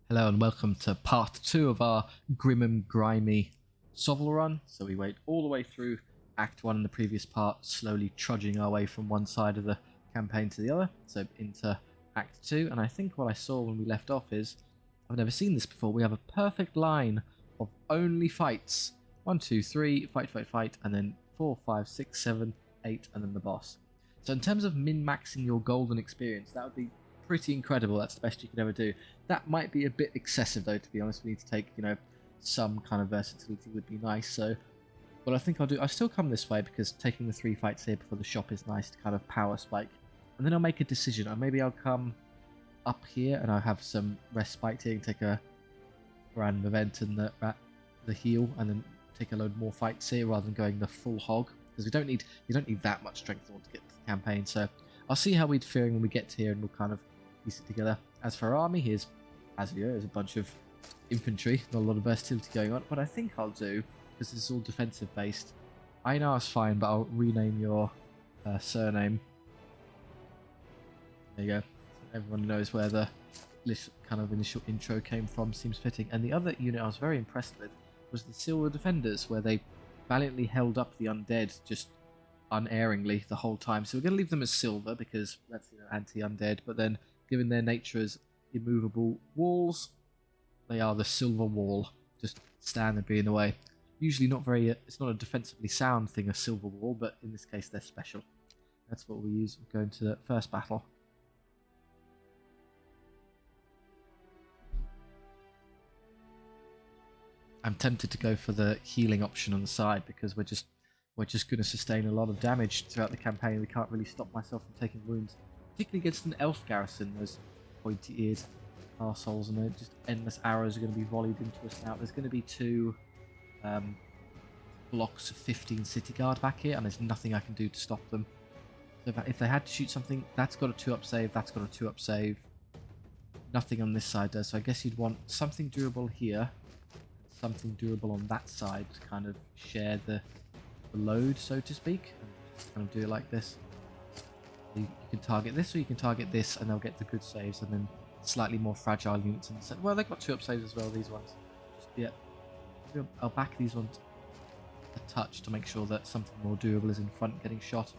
Hello and welcome to part 2 of our grim and grimy SOVL run. So we went all the way through Act 1 in the previous part, slowly trudging our way from one side of the campaign to the other, so into Act 2. And I think what I saw when we left off is, I've never seen this before, we have a perfect line of only fights. 1, 2, 3, fight, fight, fight, and then 4, 5, 6, 7, 8, and then the boss. So in terms of min-maxing your golden experience, that would be pretty incredible. That's the best you could ever do. That might be a bit excessive though, to be honest. We need to take, some kind of versatility would be nice. So what I think I'll do, I'll still come this way because taking the 3 fights here before the shop is nice to kind of power spike. And then I'll make a decision. Or maybe I'll come up here and I'll have some respite here and take a random event and the heal, and then take a load more fights here rather than going the full hog. Because you don't need that much strength in order to get to the campaign. So I'll see how we're faring when we get here, and we'll kind of piece it together. As for our army, here's Azio. There's a bunch of infantry, not a lot of versatility going on. But I think I'll do, because this is all defensive based. I know it's fine, but I'll rename your surname. There you go. So everyone knows where the kind of initial intro came from. Seems fitting. And the other unit I was very impressed with was the Silver Defenders, where they valiantly held up the undead just unerringly the whole time. So we're going to leave them as silver because that's anti-undead, but then given their nature as immovable walls, they are the silver wall. Just stand and be in the way. Usually not very, it's not a defensively sound thing, a silver wall, but in this case they're special. That's what we use. We'll go into the first battle. I'm tempted to go for the healing option on the side because we're just going to sustain a lot of damage throughout the campaign. We can't really stop myself from taking wounds, particularly against an elf garrison. Those pointy-eared arseholes, and just endless arrows are going to be volleyed into us now. There's going to be 2 blocks of 15 city guard back here, and there's nothing I can do to stop them. So if they had to shoot something, that's got a 2-up save, that's got a 2-up save. Nothing on this side does, so I guess you'd want something durable here, something durable on that side to kind of share the load, so to speak, and just kind of do it like this. You can target this, or you can target this, and they'll get the good saves, and then slightly more fragile units. And well, they've got 2-up saves as well. These ones, I'll back these ones a touch to make sure that something more durable is in front, getting shot.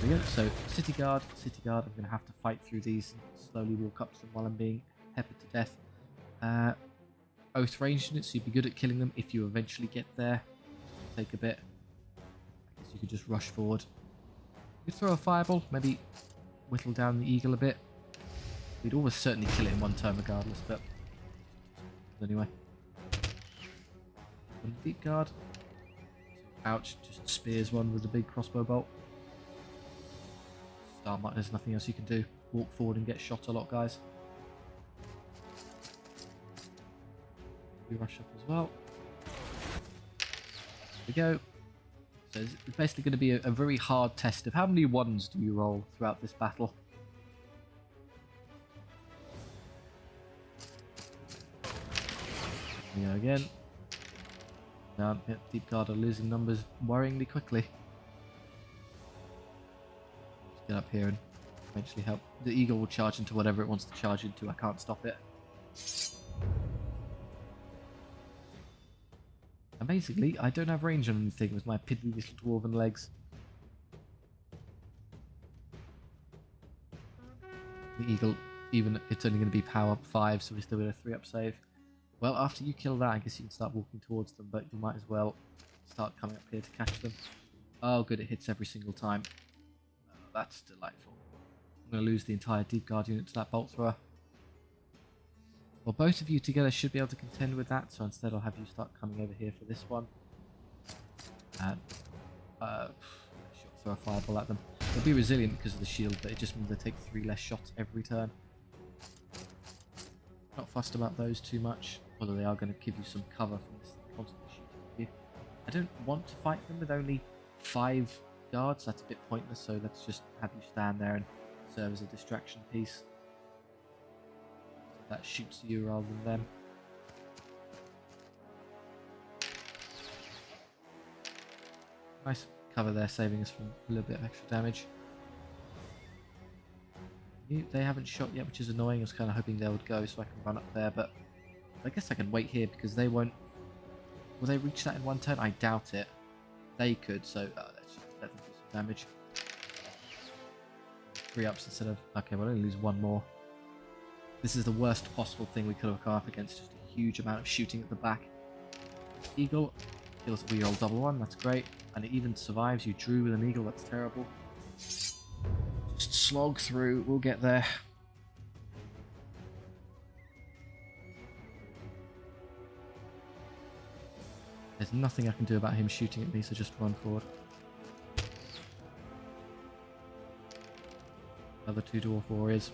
There we go. So city guard. I'm going to have to fight through these and slowly walk up to them while I'm being peppered to death. Both ranged units, so you'd be good at killing them if you eventually get there. Take a bit. I guess you could just rush forward. You could throw a fireball, maybe whittle down the eagle a bit. We'd always certainly kill it in one turn regardless, but anyway. And deep guard. Ouch, just spears one with a big crossbow bolt. Starmite, there's nothing else you can do. Walk forward and get shot a lot, guys. We rush up as well. There we go. So it's basically going to be a very hard test of how many 1s do you roll throughout this battle. Here we go again. Down. Yep, deep guard are losing numbers worryingly quickly. Let's get up here and eventually help. The eagle will charge into whatever it wants to charge into. I can't stop it. Amazingly, I don't have range on anything with my piddly little dwarven legs. The eagle, even it's only going to be power 5, so we still get a 3-up save. Well, after you kill that, I guess you can start walking towards them, but you might as well start coming up here to catch them. Oh, good, it hits every single time. Oh, that's delightful. I'm going to lose the entire deep guard unit to that bolt thrower. Well, both of you together should be able to contend with that, so instead I'll have you start coming over here for this one. And throw a fireball at them. They'll be resilient because of the shield, but it just means they take 3 less shots every turn. Not fussed about those too much, although they are going to give you some cover from this constantly shooting at you. I don't want to fight them with only 5 guards, that's a bit pointless, so let's just have you stand there and serve as a distraction piece. That shoots you rather than them. Nice cover there, saving us from a little bit of extra damage. They haven't shot yet, which is annoying. I was kind of hoping they would go so I can run up there, but I guess I can wait here because they won't... Will they reach that in one turn? I doubt it. They could, so let's just let them do some damage. 3 ups instead of... Okay, we'll only lose 1 more. This is the worst possible thing we could have come up against. Just a huge amount of shooting at the back. Eagle kills a reroll double 1, that's great. And it even survives. You drew with an eagle, that's terrible. Just slog through, we'll get there. There's nothing I can do about him shooting at me, so just run forward. Other 2 Dwarf Warriors.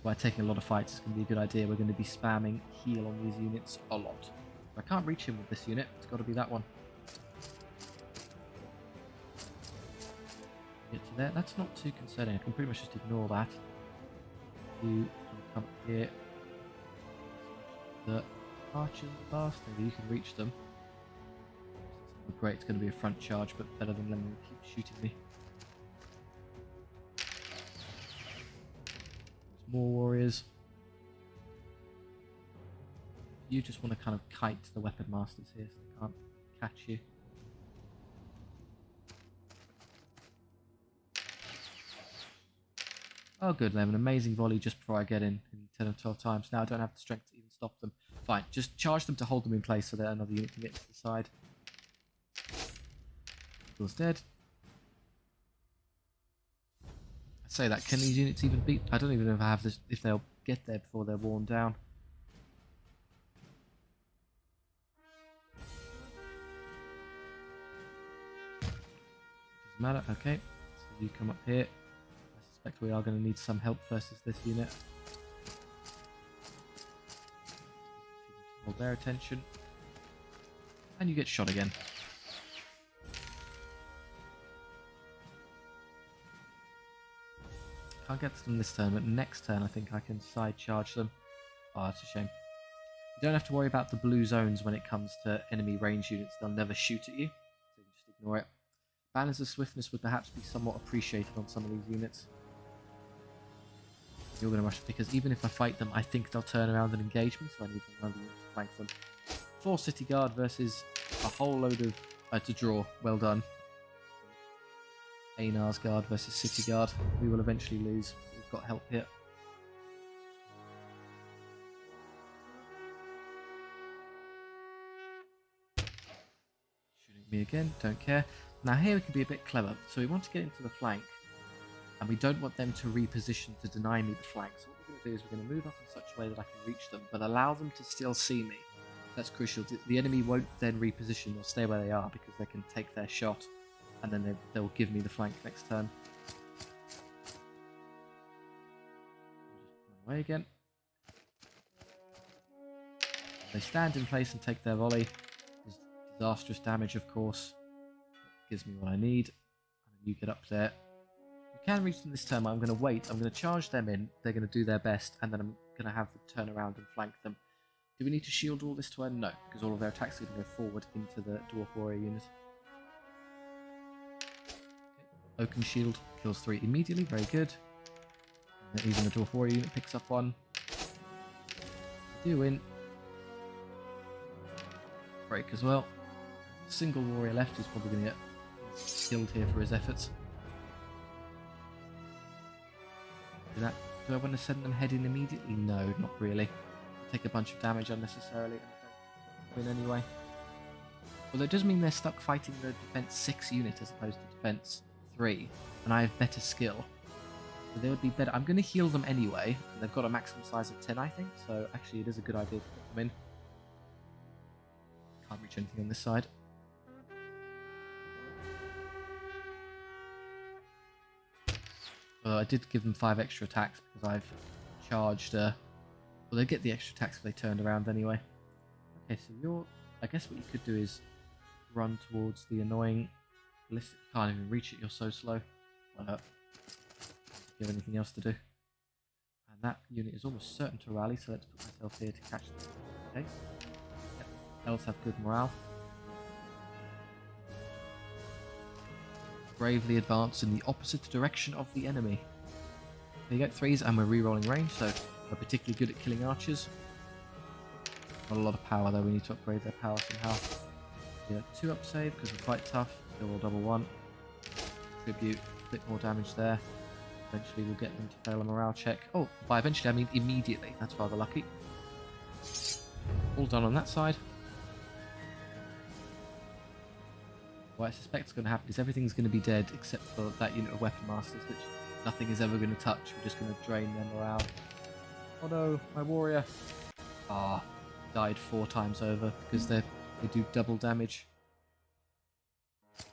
By taking a lot of fights, it's going to be a good idea. We're going to be spamming heal on these units a lot. I can't reach him with this unit, it's got to be that one. Get to there, that's not too concerning, I can pretty much just ignore that. You come up here. The archers last, maybe you can reach them. Great, it's going to be a front charge, but better than letting them keep shooting me. There's more warriors. You just want to kind of kite the weapon masters here so they can't catch you. Oh good, they have an amazing volley just before I get in 10 or 12 times. Now I don't have the strength to even stop them. Fine, just charge them to hold them in place so that another unit can get to the side. Eagle's dead. I say that, can these units even beat? I don't even know if I have this, if they'll get there before they're worn down. Doesn't matter, okay. So you come up here. I suspect we are going to need some help versus this unit. Hold their attention. And you get shot again. Can't get to them this turn, but next turn I think I can side charge them. Oh, that's a shame. You don't have to worry about the blue zones when it comes to enemy range units. They'll never shoot at you, so you can just ignore it. Balance of swiftness would perhaps be somewhat appreciated on some of these units. You're going to rush, because even if I fight them, I think they'll turn around and engage me, so I need another unit to flank them. 4 city guard versus a whole load of... to draw. Well done. Einar's guard versus city guard. We will eventually lose. We've got help here. Shooting me again, don't care. Now here we can be a bit clever. So we want to get into the flank, and we don't want them to reposition to deny me the flank. So what we're going to do is we're going to move up in such a way that I can reach them, but allow them to still see me. That's crucial. The enemy won't then reposition or stay where they are because they can take their shot, and then they'll give me the flank next turn. Just run away again. They stand in place and take their volley. There's disastrous damage, of course. That gives me what I need. And you get up there. You can reach them this turn. I'm going to wait. I'm going to charge them in. They're going to do their best, and then I'm going to have them turn around and flank them. Do we need to shield all this turn? No, because all of their attacks are going to go forward into the Dwarf Warrior unit. Okay. Oaken Shield kills 3 immediately. Very good. And even the Dwarf Warrior unit picks up 1. We do win. Break as well. Single warrior left who's probably going to get killed here for his efforts. Do I want to send them heading immediately? No, not really. Take a bunch of damage unnecessarily and don't win anyway. Although it does mean they're stuck fighting the defense 6 unit as opposed to defense 3, and I have better skill. So they would be better. I'm going to heal them anyway. They've got a maximum size of 10, I think, so actually it is a good idea to put them in. Can't reach anything on this side. Well, I did give them 5 extra attacks because I've charged... well, they get the extra attacks if they turned around anyway. Okay, so you're... I guess what you could do is run towards the annoying list. You can't even reach it, you're so slow. Do you have anything else to do? And that unit is almost certain to rally, so let's put myself here to catch them. Okay. Yep. Elves have good morale. Bravely advance in the opposite direction of the enemy. There you go, 3s, and we're re-rolling range, so we're particularly good at killing archers. Not a lot of power though, we need to upgrade their power somehow. Yeah, 2 up save because we're quite tough. Still roll double 1. Tribute, a bit more damage there. Eventually we'll get them to fail a morale check. Oh, by eventually I mean immediately. That's rather lucky. All done on that side. What I suspect is going to happen is everything's going to be dead except for that unit of weapon masters, which nothing is ever going to touch. We're just going to drain their morale. Oh no, my warrior. Ah, died 4 times over because they do double damage. I'm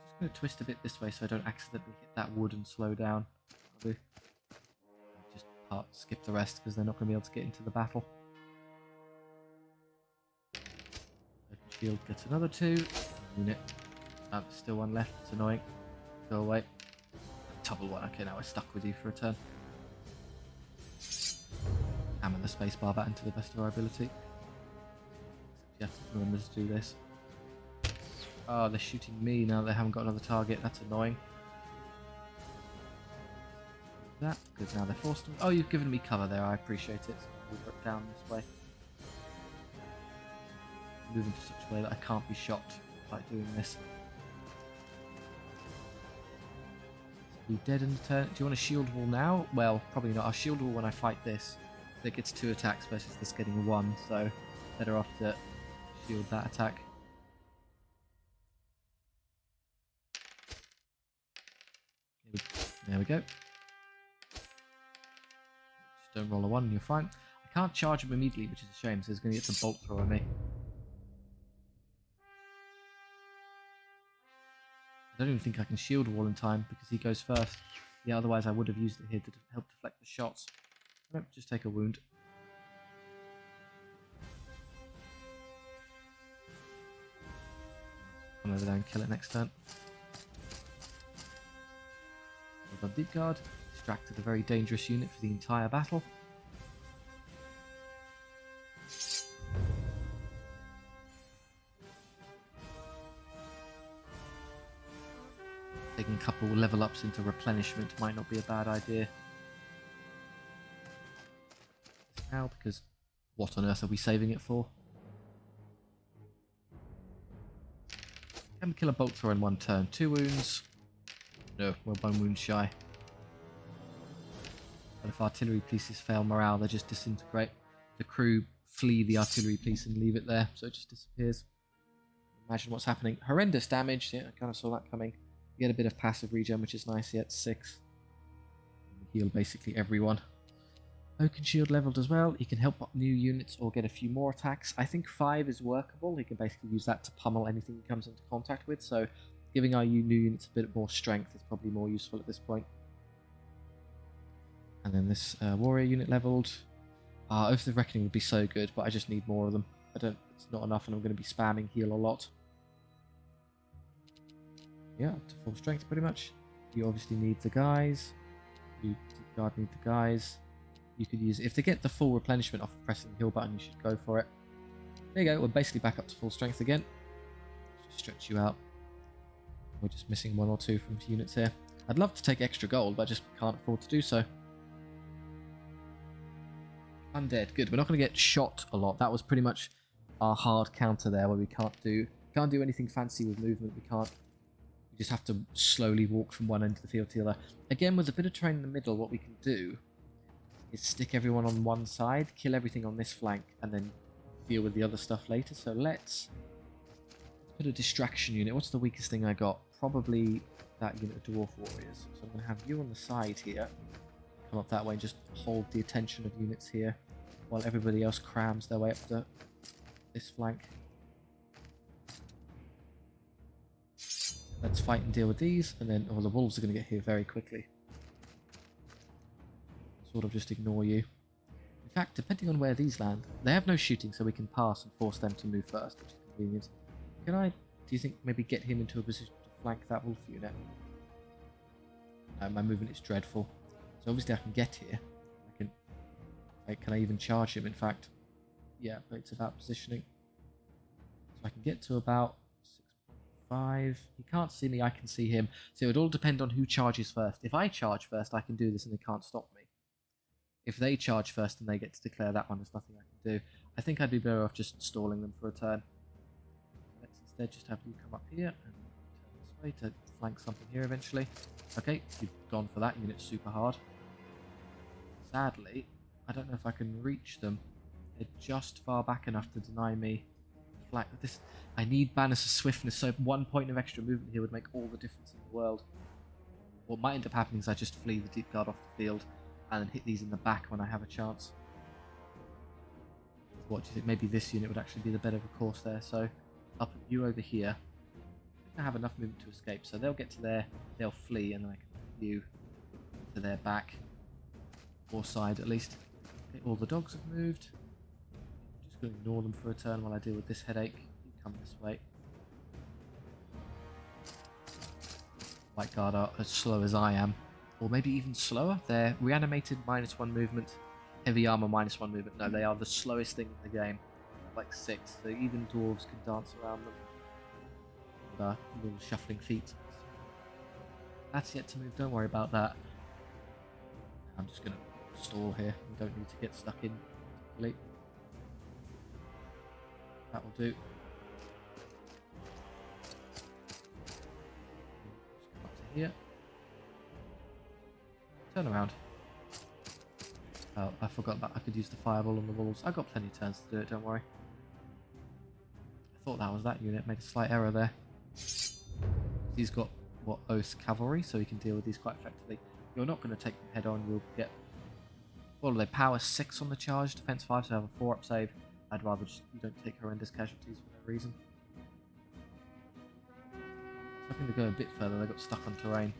just going to twist a bit this way so I don't accidentally hit that wood and slow down. Just skip the rest because they're not going to be able to get into the battle. Open shield gets another 2. Unit. There's still 1 left. It's annoying. Go away. Double 1. Okay, now we're stuck with you for a turn. Hammer the spacebar back into the best of our ability. You have to remember to do this. Oh, they're shooting me now they haven't got another target. That's annoying. That, because now they're forced to... Oh, you've given me cover there. I appreciate it. We'll work down this way. Move into such a way that I can't be shot by doing this. Be dead in the turn. Do you want a shield wall now? Well, probably not. I'll shield wall when I fight this. It gets 2 attacks versus this getting 1, so better off to shield that attack. There we go. Just don't roll a 1 and you're fine. I can't charge him immediately, which is a shame, so he's going to get some bolt throw on me. I don't even think I can shield wall in time because he goes first. Yeah, otherwise I would have used it here to help deflect the shots. Nope, just take a wound. Come over there and kill it next turn. We've got deep guard. Distracted a very dangerous unit for the entire battle. Taking a couple level ups into replenishment might not be a bad idea. Now, because what on earth are we saving it for? Can we kill a bolt thrower in 1 turn? 2 wounds. No, we're 1 wound shy. But if artillery pieces fail morale, they just disintegrate. The crew flee the artillery piece and leave it there, so it just disappears. Imagine what's happening. Horrendous damage. Yeah, I kind of saw that coming. You get a bit of passive regen, which is nice. Yet 6. Heal basically everyone. Oaken shield leveled as well. He can help up new units or get a few more attacks. I think 5 is workable. He can basically use that to pummel anything he comes into contact with. So giving our new units a bit more strength is probably more useful at this point. And then this warrior unit leveled. Oath of Reckoning would be so good, but I just need more of them. It's not enough, and I'm going to be spamming heal a lot. Yeah, up to full strength pretty much. You obviously need the guys. You guard need the guys. You could use, if they get the full replenishment off pressing the heal button, you should go for it. There you go, we're basically back up to full strength again. Just stretch you out. We're just missing 1 or 2 from units here. I'd love to take extra gold, but I just can't afford to do so. Undead, good. We're not going to get shot a lot. That was pretty much our hard counter there, where we can't do anything fancy with movement. We just have to slowly walk from one end of the field to the other. Again, with a bit of terrain in the middle, what we can do is stick everyone on one side, kill everything on this flank, and then deal with the other stuff later. So let's put a distraction unit. What's the weakest thing I got? Probably that unit of Dwarf Warriors. So I'm going to have you on the side here. Come up that way and just hold the attention of units here while everybody else crams their way up to this flank. Let's fight and deal with these, and then the wolves are going to get here very quickly. Sort of just ignore you. In fact, depending on where these land, they have no shooting, so we can pass and force them to move first, which is convenient. Can I, do you think, maybe get him into a position to flank that wolf unit? No, my movement is dreadful. So obviously I can get here. Can I even charge him, in fact? Yeah, but it's about positioning. So I can get to about 5. He can't see me, I can see him. So it would all depend on who charges first. If I charge first, I can do this and they can't stop me. If they charge first and they get to declare that one, there's nothing I can do. I think I'd be better off just stalling them for a turn. Let's instead just have you come up here and turn this way to flank something here eventually. Okay, you've gone for that unit super hard. Sadly, I don't know if I can reach them. They're just far back enough to deny me flank. I need banners of swiftness, so 1 point of extra movement here would make all the difference in the world. What might end up happening is I just flee the deep guard off the field and then hit these in the back when I have a chance. What do you think? Maybe this unit would actually be the better course there. So I'll put you over here. I think I have enough movement to escape, so they'll get to there, they'll flee, and then I can put you to their back or side at least. Okay, all the dogs have moved. I'm just going to ignore them for a turn while I deal with this headache. You come this way. White Guard are as slow as I am, or maybe even slower. They're reanimated -1 movement, heavy armor -1 movement. No, they are the slowest thing in the game, like 6. So even dwarves can dance around them with little shuffling feet. That's yet to move. Don't worry about that. I'm just going to stall here. We don't need to get stuck in particularly. That will do. Just come up to here. Turn around. Oh, I forgot that I could use the fireball on the walls. I've got plenty of turns to do it, don't worry. I thought that was that unit, made a slight error there. He's got, what, Oath Cavalry, so he can deal with these quite effectively. You're not going to take them head on, you'll get... Well, they power 6 on the charge, defense 5, so have a 4-up save. I'd rather just you don't take horrendous casualties for that reason. So I think they go a bit further, they got stuck on terrain.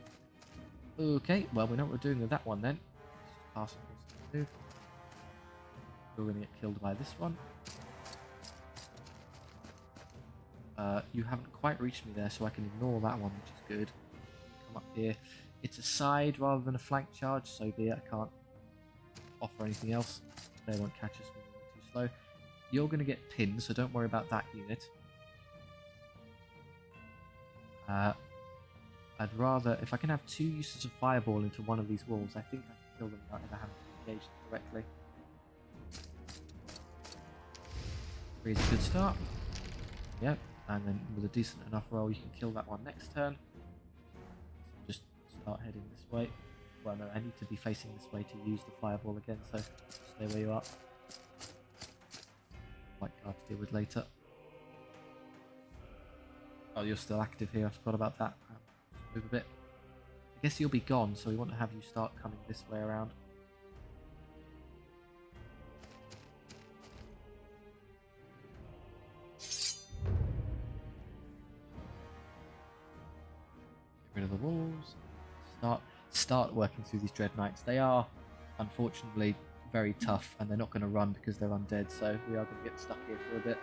Okay, well we know what we're doing with that one then. Let's just pass across the move. We're going to get killed by this one. You haven't quite reached me there, so I can ignore that one, which is good. Come up here. It's a side rather than a flank charge, so be it. I can't offer anything else. They won't catch us when we're too slow. You're going to get pinned, so don't worry about that unit. I'd rather, if I can have 2 uses of fireball into one of these walls, I think I can kill them without ever having to engage them directly. 3 is a good start. Yep, and then with a decent enough roll, you can kill that one next turn. So just start heading this way. Well, no, I need to be facing this way to use the fireball again, so stay where you are. White Guard to deal with later. Oh, you're still active here, I forgot about that. Move a bit. I guess you'll be gone, so we want to have you start coming this way around. Get rid of the walls. Start working through these Dread Knights. They are, unfortunately, very tough, and they're not going to run because they're undead, so we are going to get stuck here for a bit.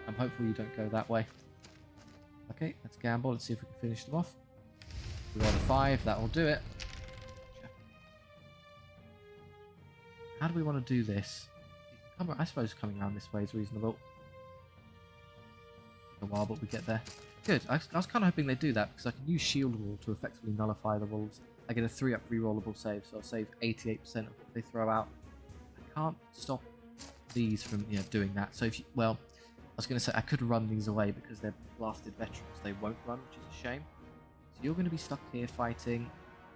I'm hopeful you don't go that way. Okay, let's gamble. Let's see if we can finish them off. We got a 5, that will do it. How do we want to do this? I suppose coming around this way is reasonable. Take a while, but we get there. Good. I was kind of hoping they'd do that because I can use Shield Wall to effectively nullify the wolves. I get a 3-up rerollable save, so I'll save 88% of what they throw out. I can't stop these from doing that. So if you, well, I was going to say I could run these away because they're blasted veterans. They won't run, which is a shame. So you're going to be stuck here fighting.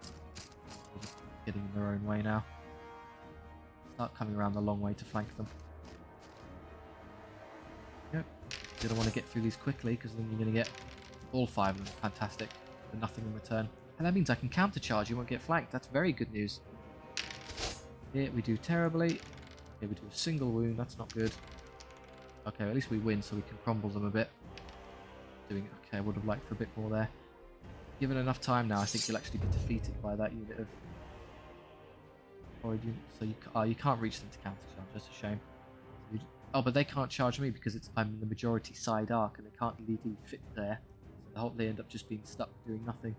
They're just getting in their own way now. Start coming around the long way to flank them. Yep. You're going to want to get through these quickly because then you're going to get all 5 of them. Fantastic. For nothing in return. And that means I can countercharge. You won't get flanked. That's very good news. Here we do terribly. Here we do a single wound. That's not good. Okay, at least we win so we can crumble them a bit. Okay, I would have liked for a bit more there. Given enough time now, I think you'll actually be defeated by that unit of horrid units. So you can't reach them to countercharge. That's a shame. Oh, but they can't charge me because I'm in the majority side arc and they can't legally fit there. So they end up just being stuck doing nothing.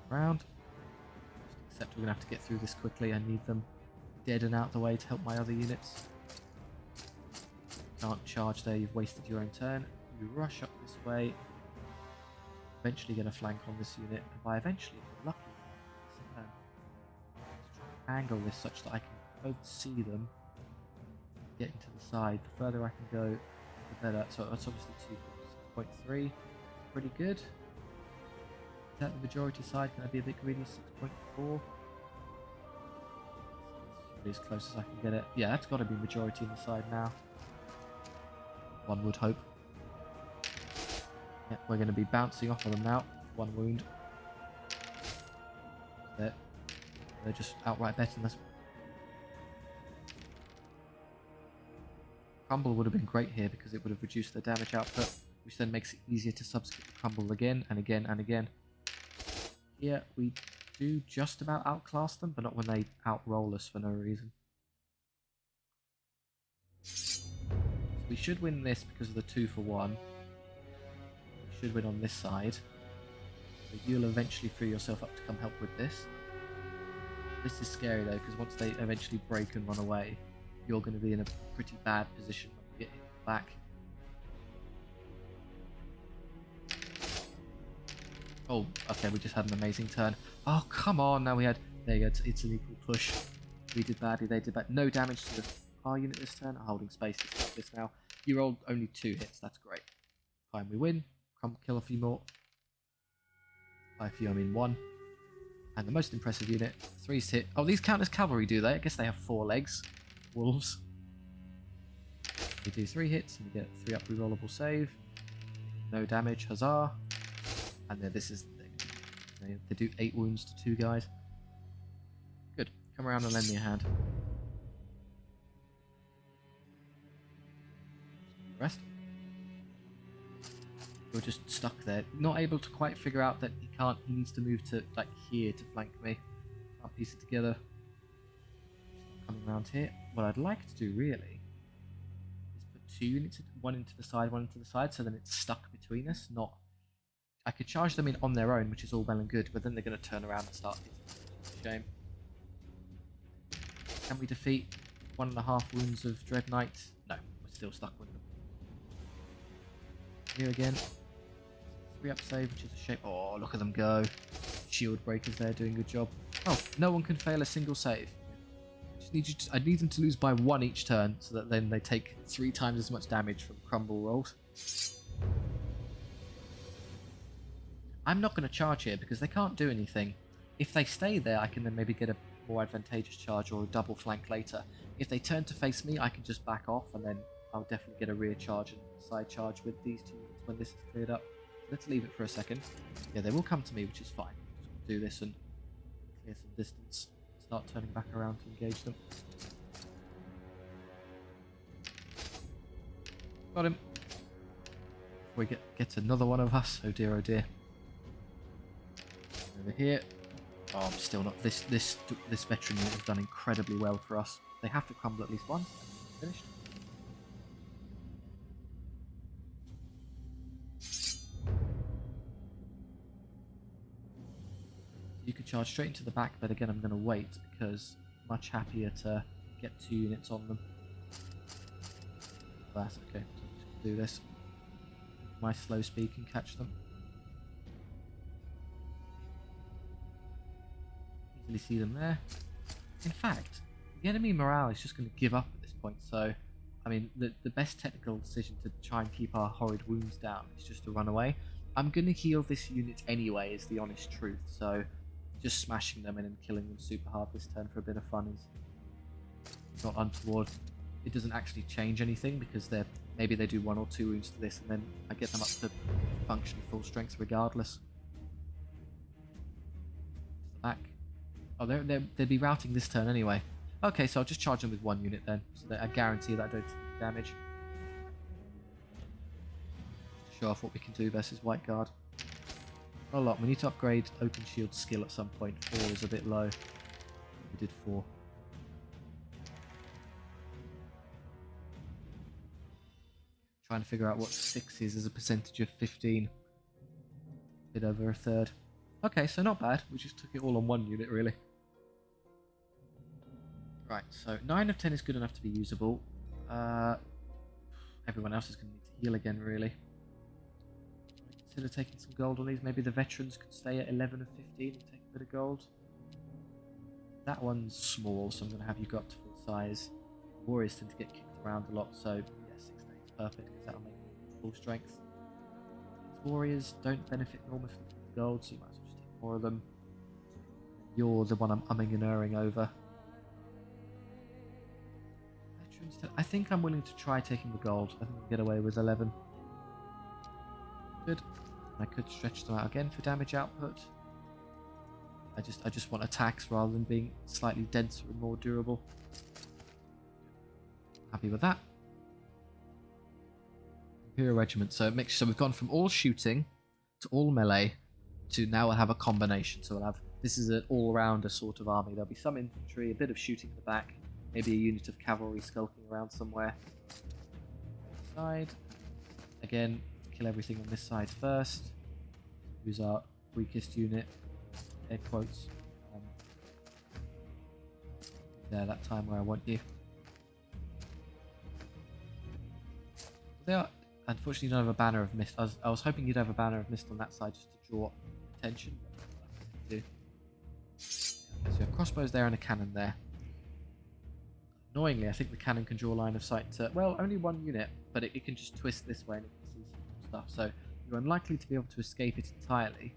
Round. Just accept we're going to have to get through this quickly. I need them dead and out the way to help my other units. can't charge there, you've wasted your own turn. You rush up this way, eventually get a flank on this unit, and by eventually, if you're lucky, angle this such that I can both see them getting to the side. The further I can go, the better. So that's obviously 6.3. Pretty good. Is that the majority side? Can I be a bit greedy? 6.4. As close as I can get it. Yeah, that's got to be majority in the side now. One would hope. Yeah, we're going to be bouncing off of them now. One wound. They're just outright betting us. Crumble would have been great here because it would have reduced their damage output, which then makes it easier to substitute Crumble again and again and again. Here we do just about outclass them, but not when they outroll us for no reason. We should win this because of the 2-for-1. We should win on this side. So you'll eventually free yourself up to come help with this. This is scary though, because once they eventually break and run away, you're going to be in a pretty bad position when you get hit back. Oh, okay, we just had an amazing turn. Oh, come on, now we had... There you go, it's an equal push. We did badly, they did bad. No damage to the R unit this turn. Holding space is like this now. You rolled only 2 hits, that's great. Fine, we win. Crumble kill a few more. By a few, I mean 1. And the most impressive unit, 3's hit. Oh, these count as cavalry, do they? I guess they have 4 legs. Wolves. We do 3 hits and we get 3 up rerollable save. No damage, huzzah. And then this is... They do 8 wounds to 2 guys. Good. Come around and lend me a hand. Rest. You're just stuck there. Not able to quite figure out that he can't... He needs to move to, like, here to flank me. Can't piece it together. Coming around here. What I'd like to do, really, is put 2 units, one into the side, so then it's stuck between us, not... I could charge them in on their own, which is all well and good, but then they're going to turn around and start. Shame. Can we defeat 1.5 wounds of Dread Knight? No, we're still stuck with them. Here again. 3 up save, which is a shame. Oh, look at them go. Shield breakers there doing a good job. Oh, no one can fail a single save. I need them to lose by 1 each turn, so that then they take 3 times as much damage from crumble rolls. I'm not going to charge here because they can't do anything. If they stay there, I can then maybe get a more advantageous charge or a double flank later. If they turn to face me, I can just back off and then I'll definitely get a rear charge and side charge with these 2 units when this is cleared up. Let's leave it for a second. Yeah, they will come to me, which is fine. Just do this and clear some distance. Start turning back around to engage them. Got him. Before he gets another one of us. Oh dear, oh dear. Over here. Oh, I'm still not. This veteran unit has done incredibly well for us. They have to crumble at least once. Finished. You could charge straight into the back, but again I'm going to wait because I'm much happier to get 2 units on them. That's okay, so I'm just going to do this. My slow speed can catch them. Easily see them there. In fact, the enemy morale is just going to give up at this point, so I mean the best technical decision to try and keep our horrid wounds down is just to run away. I'm going to heal this unit anyway, is the honest truth, so just smashing them in and killing them super hard this turn for a bit of fun is not untoward. It doesn't actually change anything because maybe they do 1 or 2 wounds to this and then I get them up to function full strength regardless. Back. Oh, they'd be routing this turn anyway. Okay, so I'll just charge them with 1 unit then, so that I guarantee that I don't take damage. Just to show off what we can do versus White Guard. Not a lot. We need to upgrade Open Shield skill at some point. 4 is a bit low. We did 4. Trying to figure out what 6 is as a percentage of 15. A bit over a third. Okay, so not bad. We just took it all on 1 unit, really. Right, so 9 of 10 is good enough to be usable. everyone else is going to need to heal again, really. Consider taking some gold on these. Maybe the veterans could stay at 11 of 15 and take a bit of gold. That one's small, so I'm going to have you go up to full size. Warriors tend to get kicked around a lot, so yeah, 6 to 8 is perfect because that'll make them full strength. These warriors don't benefit enormously from the gold, so you might as well just take more of them. You're the one I'm umming and erring over. Veterans, I think I'm willing to try taking the gold. I think I'll get away with 11. Good. I could stretch them out again for damage output. I just want attacks rather than being slightly denser and more durable. Happy with that. Imperial Regiment. So we've gone from all shooting to all melee to now we'll have a combination. So we'll have, this is an all-rounder sort of army. There'll be some infantry, a bit of shooting at the back, maybe a unit of cavalry skulking around somewhere. Side. Again, kill everything on this side first. Who's our weakest unit? Air quotes. There, that time where I want you. They are, unfortunately, don't have a banner of mist. I was hoping you'd have a banner of mist on that side just to draw attention. Do. So you have crossbows there and a cannon there. Annoyingly, I think the cannon can draw line of sight to, well, only one unit, but it can just twist this way and it can see some stuff. So you're unlikely to be able to escape it entirely.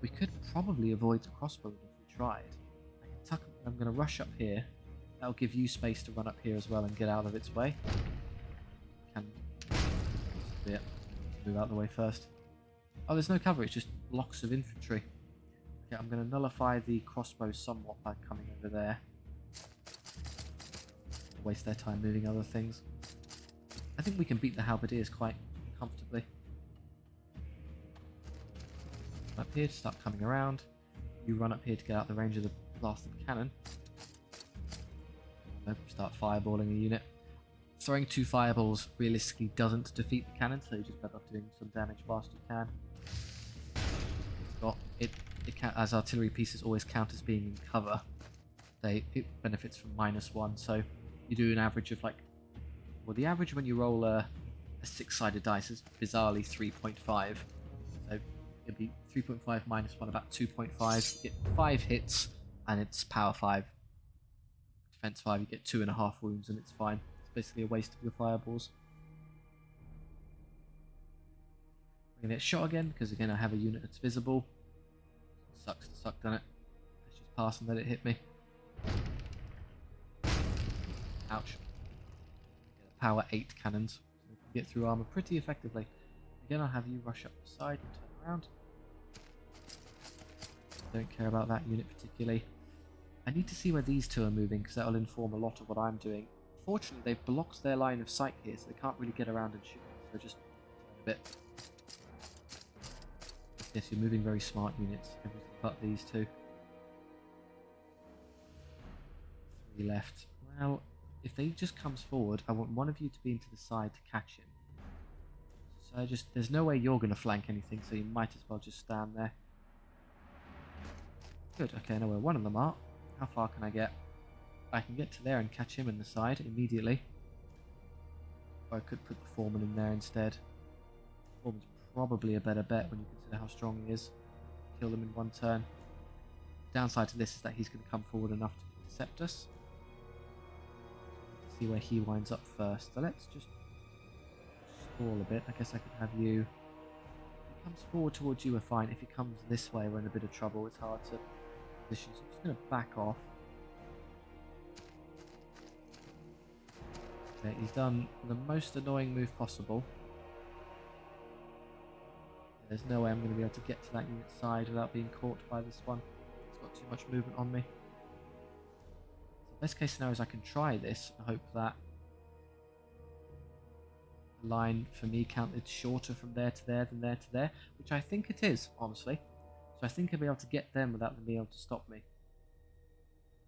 We could probably avoid the crossbow if we tried. I'm going to rush up here. That'll give you space to run up here as well and get out of its way. Yeah, move out the way first. Oh, there's no cover, it's just blocks of infantry. Okay, I'm going to nullify the crossbow somewhat by coming over there. Waste their time moving other things. I think we can beat the halberdiers quite comfortably. Up here to start coming around. You run up here to get out the range of the blasted cannon. Start fireballing a unit. Throwing 2 fireballs realistically doesn't defeat the cannon, so you're just better off doing some damage whilst you can. It's got it as artillery pieces always count as being in cover. It benefits from -1, so you do an average of like, well, the average when you roll a 6-sided dice is bizarrely 3.5. So it'd be 3.5 -1, about 2.5. You get 5 hits, and it's power 5. Defense 5, you get 2.5 wounds, and it's fine. Basically a waste of your fireballs. I'm going to get shot again because again I have a unit that's visible. Sucks to suck, doesn't it? Let's just pass and let it hit me. Ouch. Power 8 cannons. So we can get through armor pretty effectively. Again I'll have you rush up the side and turn around. Don't care about that unit particularly. I need to see where these two are moving because that'll inform a lot of what I'm doing. Fortunately, they've blocked their line of sight here, so they can't really get around and shoot. So just a bit. Yes, you're moving very smart units. Everything but these two. 3 left. Well, if they just comes forward, I want one of you to be into the side to catch him. So there's no way you're going to flank anything, so you might as well just stand there. Good. Okay, I know where one of them are. How far can I get? I can get to there and catch him in the side immediately. Or I could put the Foreman in there instead. Foreman's probably a better bet when you consider how strong he is. Kill them in 1 turn. The downside to this is that he's going to come forward enough to intercept us. See where he winds up first. So let's just stall a bit. I guess I could have you... If he comes forward towards you, we're fine. If he comes this way, we're in a bit of trouble. It's hard to position. So I'm just going to back off. Okay, he's done the most annoying move possible. There's no way I'm going to be able to get to that unit's side without being caught by this one. It's got too much movement on me. So best case scenario is I can try this and hope that the line for me counted shorter from there to there than there to there, which I think it is, honestly. So I think I'll be able to get them without them being able to stop me.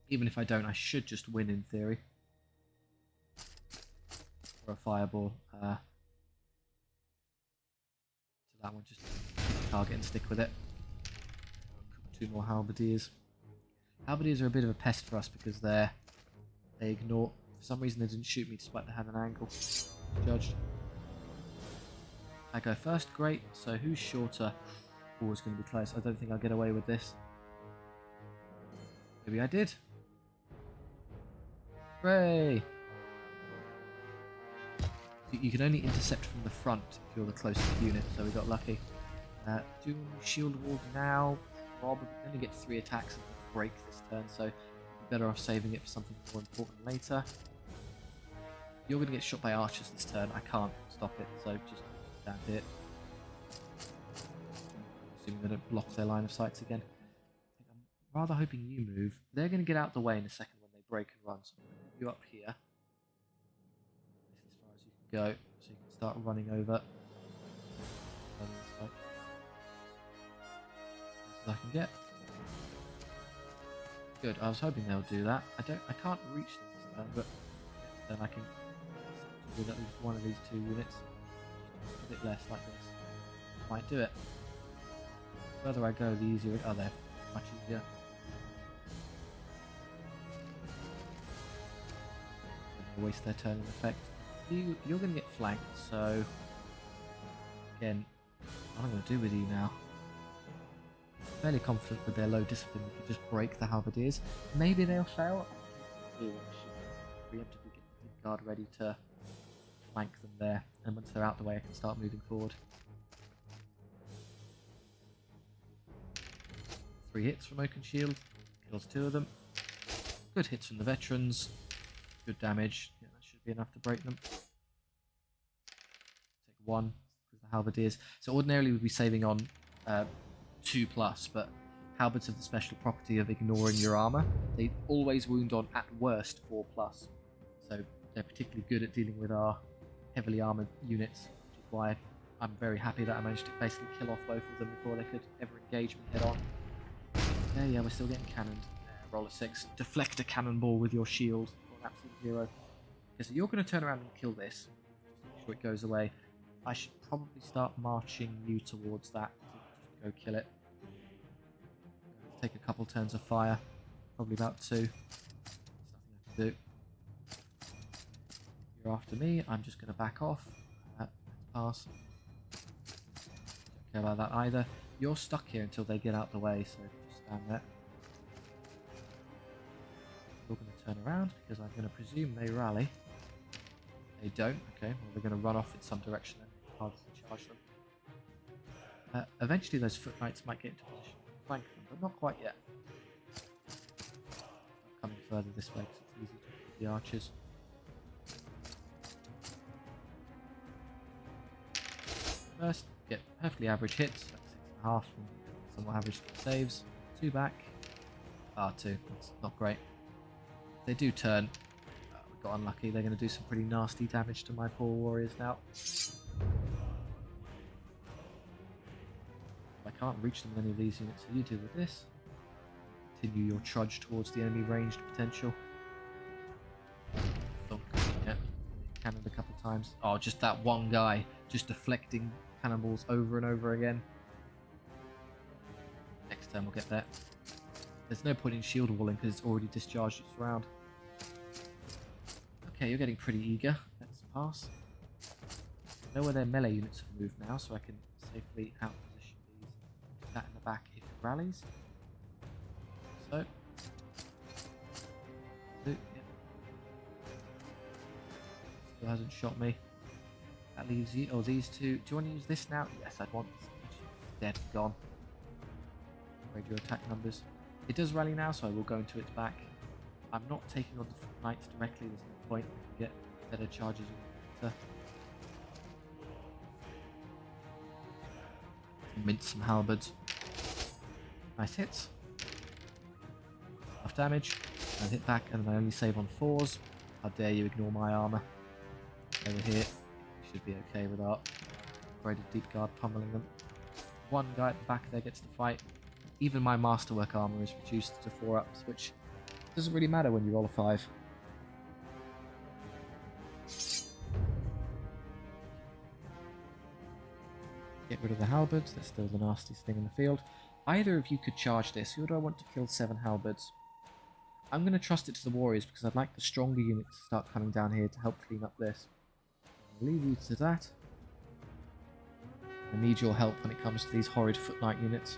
Even if I don't, I should just win in theory. Or a fireball. So that one, just target and stick with it. 2 more halberdiers. Halberdiers are a bit of a pest for us because they ignore. For some reason they didn't shoot me despite they had an angle. Judged. I go first, great. So who's shorter? Always going to be close. I don't think I'll get away with this. Maybe I did. Hooray! You can only intercept from the front if you're the closest unit, so we got lucky. Do shield wall now. Probably only get 3 attacks and break this turn, so you're better off saving it for something more important later. You're going to get shot by archers this turn. I can't stop it, so just stand here. Assuming they don't block their line of sights again. I'm rather hoping you move. They're going to get out the way in a second when they break and run, so I'm going to move you up here. This is as far as you can go, so you can start running over. As I can get. Good. I was hoping they'll do that. I can't reach them this turn, but then I can with at least one of these 2 units. Just a bit less like this. Might do it. The further I go, the easier it. Oh, they're much easier. Waste their turn in effect. You're going to get flanked, so again, what am I going to do with you now? I'm fairly confident with their low discipline you can just break the halberdiers. Maybe they'll fail. I should preemptively get the deep guard ready to flank them there, and once they're out the way I can start moving forward. 3 hits from Oaken Shield, kills 2 of them. Good hits from the veterans. Good damage. Yeah, that should be enough to break them. Take 1 because the halberdiers. So ordinarily we'd be saving on 2+, but halberds have the special property of ignoring your armor. They always wound on at worst 4+. So they're particularly good at dealing with our heavily armored units, which is why I'm very happy that I managed to basically kill off both of them before they could ever engage me head on. Yeah, we're still getting cannoned. Roll a 6. Deflect a cannonball with your shield. Absolute 0. Okay, so you're going to turn around and kill this. Just make sure it goes away. I should probably start marching you towards that to go kill it. Take a couple turns of fire. Probably about 2. There's nothing I can do. You're after me. I'm just going to back off. Pass. Don't care about that either. You're stuck here until they get out the way, so just stand there. You're going to turn around because I'm going to presume they rally. They don't. Okay, well they're going to run off in some direction and it's harder to charge them. Eventually those foot knights might get into position to flank them, but not quite yet. Start coming further this way because it's easy to hit the archers. First, get perfectly average hits, like 6.5 and somewhat average saves. 2 back. 2. That's not great. They do turn. We got unlucky. They're going to do some pretty nasty damage to my poor warriors now. If I can't reach them with any of these units, so you deal with this. Continue your trudge towards the enemy ranged potential. Thunk. Yeah. Cannoned a couple times. Oh, just that one guy just deflecting cannonballs over and over again. Next turn we'll get that. There's no point in shield walling because it's already discharged its round. Okay, you're getting pretty eager. Let's pass. I know where their melee units have moved now, so I can safely outposition these. Put that in the back if it rallies. So. Yeah. Still hasn't shot me. That leaves you. Oh, these 2. Do you want to use this now? Yes, I'd want this. It's dead. Gone. Upgrade your attack numbers. It does rally now, so I will go into its back. I'm not taking on the knights directly, there's no point. I can get better charges later. Mince some halberds. Nice hits. Enough damage. And hit back, and then I only save on 4s. How dare you ignore my armour. Over here. Should be okay with our upgraded deep guard pummeling them. One guy at the back there gets to fight. Even my masterwork armor is reduced to 4-ups, which doesn't really matter when you roll a 5. Get rid of the halberds, they're still the nastiest thing in the field. Either of you could charge this. Who do I want to kill 7 halberds? I'm going to trust it to the warriors because I'd like the stronger units to start coming down here to help clean up this. I'll leave you to that. I need your help when it comes to these horrid foot knight units.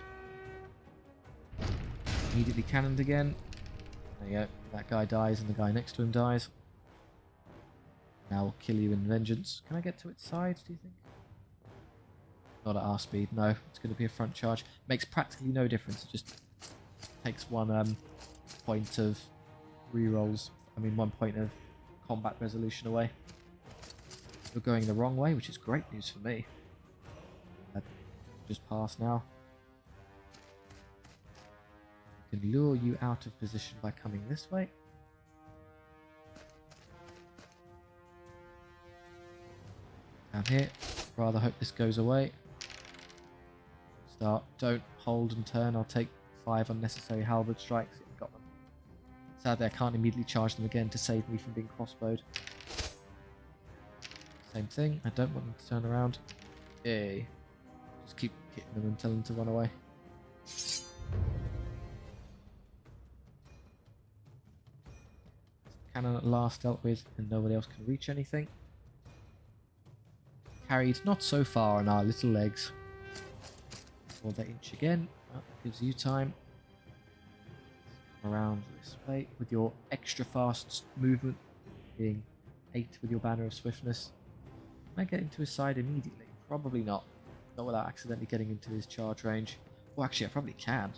Immediately cannoned again. There you go. That guy dies and the guy next to him dies. Now we'll kill you in vengeance. Can I get to its side, do you think? Not at our speed, no. It's going to be a front charge. Makes practically no difference. It just takes one point of rerolls. I mean, 1 point of combat resolution away. You're going the wrong way, which is great news for me. Just pass now. I can lure you out of position by coming this way. Down here. Rather hope this goes away. Start. Don't hold and turn. I'll take 5 unnecessary halberd strikes. Yeah, got them. Sadly, I can't immediately charge them again to save me from being crossbowed. Same thing. I don't want them to turn around. Yay. Just keep hitting them and tell them to run away. Cannon at last dealt with, and nobody else can reach anything. Carried not so far on our little legs. Hold that inch again. That gives you time. Come around this way with your extra fast movement, being 8 with your banner of swiftness. Can I get into his side immediately? Probably not. Not without accidentally getting into his charge range. Well, actually, I probably can.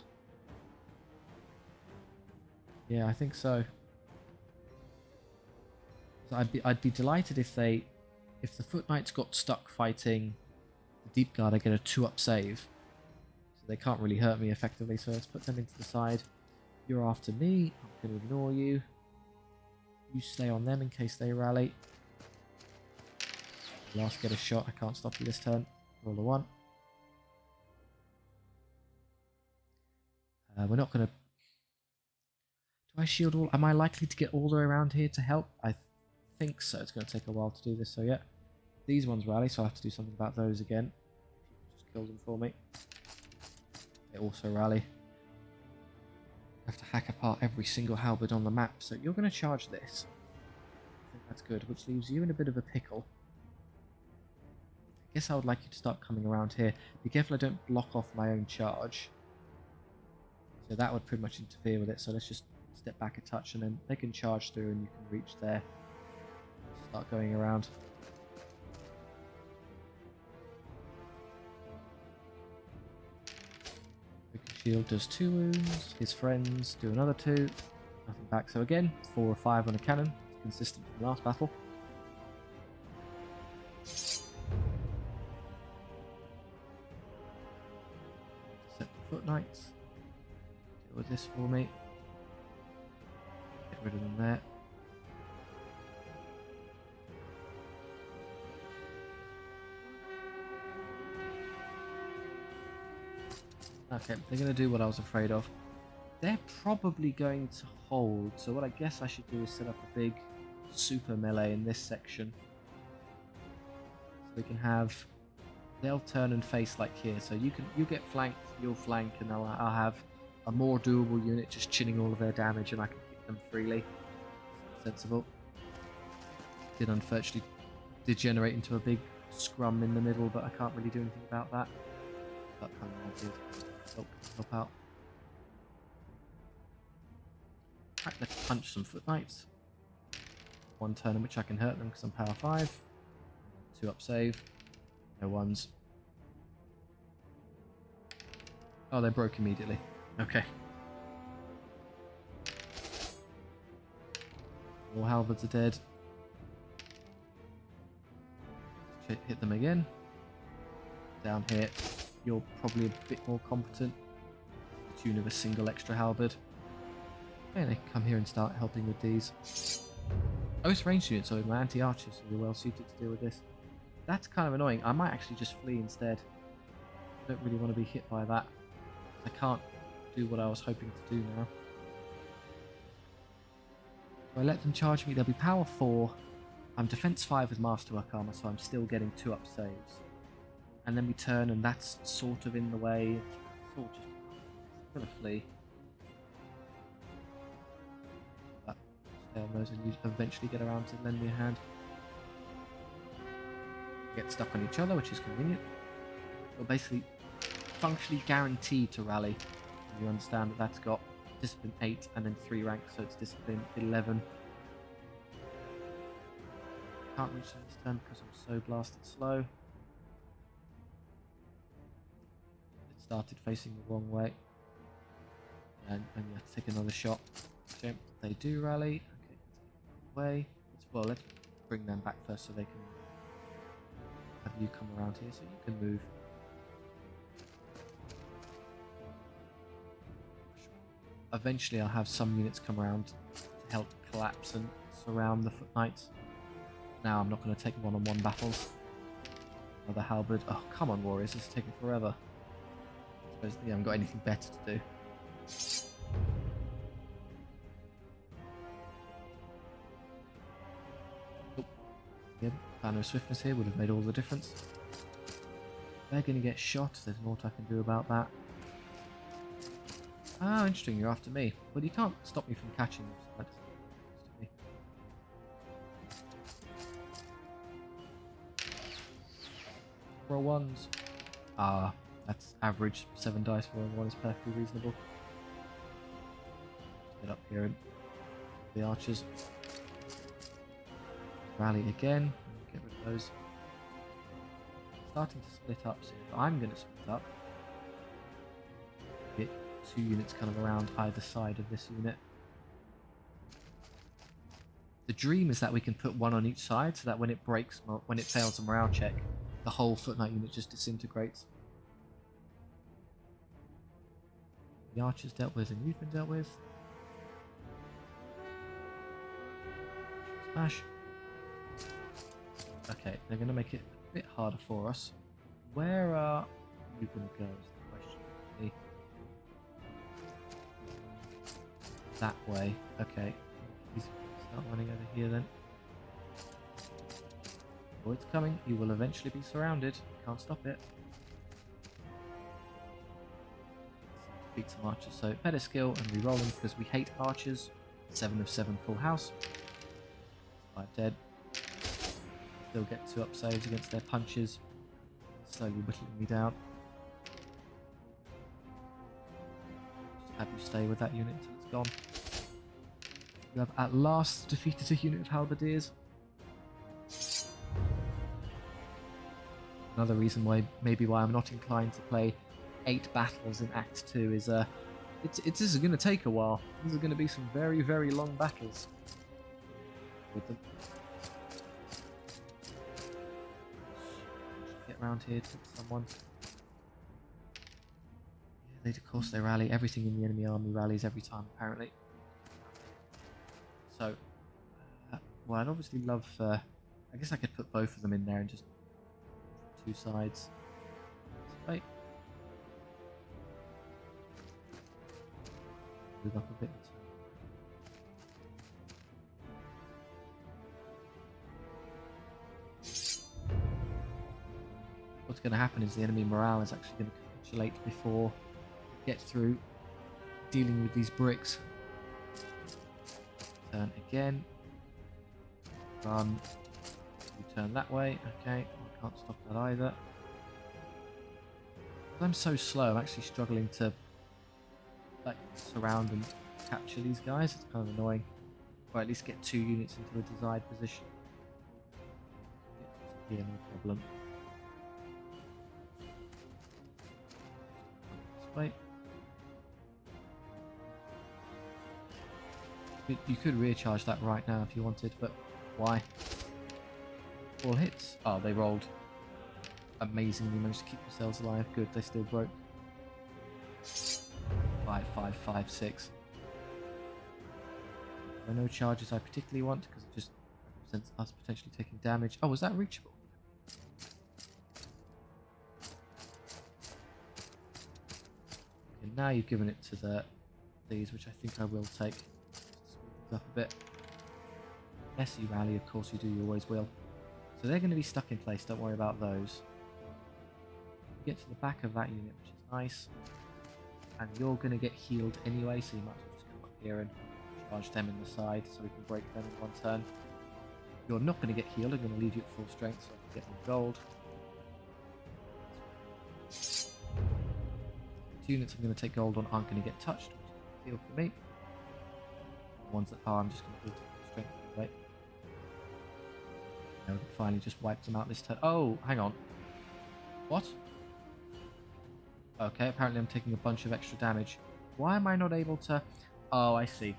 Yeah, I think so. So I'd be delighted if the foot knights got stuck fighting the deep guard. I get a 2-up save, so they can't really hurt me effectively. So let's put them into the side. You're after me. I'm going to ignore you. You stay on them in case they rally. Last get a shot. I can't stop you this turn. Roll a 1. We're not going to... Do I shield all? Am I likely to get all the way around here to help? I think so. It's going to take a while to do this. So yeah, these ones rally, so I have to do something about those again. Just kill them for me. They also rally. I have to hack apart every single halberd on the map. So you're going to charge this. I think that's good, which leaves you in a bit of a pickle. I guess I would like you to start coming around here. Be careful I don't block off my own charge. So that would pretty much interfere with it. So let's just step back a touch and then they can charge through and you can reach there. Start going around. Wicked Shield does 2 wounds. His friends do another 2. Nothing back. So again, 4 or 5 on a cannon. Consistent from last battle. Set the foot knights. Deal with this for me. Get rid of them there. Okay, they're going to do what I was afraid of. They're probably going to hold, so what I guess I should do is set up a big super melee in this section. So we can have... They'll turn and face like here, so you get flanked, you'll flank, and I'll have a more doable unit just chinning all of their damage and I can hit them freely. Sensible. Did unfortunately degenerate into a big scrum in the middle, but I can't really do anything about that. But help out. Right, let's punch some foot knights. 1 turn in which I can hurt them because I'm power 5. 2-up save. No ones. Oh, they broke immediately. Okay. All halberds are dead. Hit them again. Down here. You're probably a bit more competent. To the tune of a single extra halberd. And they come here and start helping with these. Oh, it's ranged units, so my anti-archers will be well suited to deal with this. That's kind of annoying. I might actually just flee instead. I don't really want to be hit by that. I can't do what I was hoping to do now. If I let them charge me, they'll be power 4. I'm defense 5 with masterwork armor, so I'm still getting 2-up saves. And then we turn, and that's sort of in the way. It's all just... I'm gonna flee. But stay on those, and you eventually get around to lend me a hand. Get stuck on each other, which is convenient. You're basically functionally guaranteed to rally. You understand that that's got discipline 8 and then 3 ranks, so it's discipline 11. Can't reach them this turn because I'm so blasted slow. It started facing the wrong way. And you have to take another shot. Okay, they do rally. Okay, away. Well, let's bring them back first so they can have you come around here so you can move. Eventually I'll have some units come around to help collapse and surround the foot knights. Now I'm not going to take one-on-one battles. Another halberd. Oh, come on, warriors. This is taking forever. I suppose they haven't got anything better to do. Oh, yeah, banner of swiftness here would have made all the difference. They're going to get shot. There's naught I can do about that. Ah, interesting. You're after me. Well, you can't stop me from catching them. So that's roll ones. Ah, that's average. 7 dice for rolling 1 is perfectly reasonable. Get up here and the archers. Rally again. Get rid of those. Starting to split up, so I'm going to split up. Get 2 units kind of around either side of this unit. The dream is that we can put 1 on each side, so that when it breaks, when it fails a morale check, the whole foot knight unit just disintegrates. The archers dealt with and you've been dealt with. Smash. Okay, they're going to make it a bit harder for us. Where are you going to go is the question for me. That way. Okay. He's going to start running over here then. Oh, it's coming. You will eventually be surrounded. You can't stop it. Defeat some archers. So better skill and re-rolling because we hate archers. 7 of 7 full house. 5 dead. Still get 2 up saves against their punches. Slowly whittling me down. Just have you stay with that unit until it's gone. You have at last defeated a unit of halberdiers. Another reason why, maybe why I'm not inclined to play 8 battles in Act 2 is this is going to take a while. These are going to be some very, very long battles with them. Get around here to someone. Yeah, of course they rally. Everything in the enemy army rallies every time, apparently. So, well, I'd obviously love. I guess I could put both of them in there and just 2 sides. Right. Move up a bit. What's going to happen is the enemy morale is actually going to capitulate before we get through dealing with these bricks. Turn again. Run. You turn that way. Okay, I can't stop that either. I'm so slow, I'm actually struggling to like surround and capture these guys. It's kind of annoying. Or at least get 2 units into a desired position. Here, no problem. Wait. You could recharge that right now if you wanted, but why? 4 hits. Oh, they rolled. Amazingly managed to keep themselves alive. Good, they still broke. 5, 5, 5, 6. There are no charges I particularly want because it just represents us potentially taking damage. Oh, was that reachable? Okay, now you've given it to these, which I think I will take. Just speed things up a bit. Yes, you rally, of course you do, you always will. So they're going to be stuck in place, don't worry about those. You get to the back of that unit, which is nice. And you're going to get healed anyway, so you might as well just come up here and charge them in the side so we can break them in 1 turn. You're not going to get healed, I'm going to leave you at full strength so I can get more gold. 2 units I'm going to take gold on aren't going to get touched, which is a deal for me. The ones that are, I'm just going to build strength anyway. No, finally just wiped them out this turn. Oh, hang on. What? Okay, apparently I'm taking a bunch of extra damage. Why am I not able to... Oh, I see.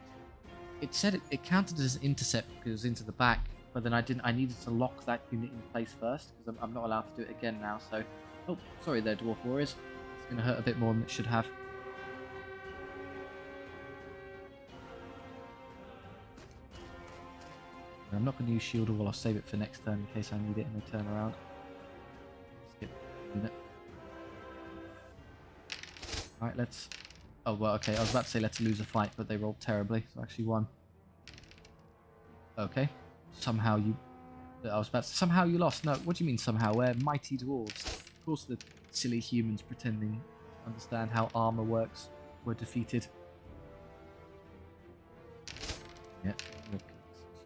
It said it counted as an intercept because it was into the back, but then I didn't. I needed to lock that unit in place first because I'm not allowed to do it again now. So, oh, sorry there, Dwarf Warriors. It's going to hurt a bit more than it should have. I'm not going to use shield wall. I'll save it for next turn in case I need it and they turn around. Skip unit. Alright, let's... Oh, well, okay, I was about to say let's lose a fight, but they rolled terribly, so I actually won. Okay. Somehow you... I was about to... Somehow you lost. No, what do you mean somehow? We're mighty dwarves. Of course the silly humans pretending to understand how armor works were defeated. Yeah, look.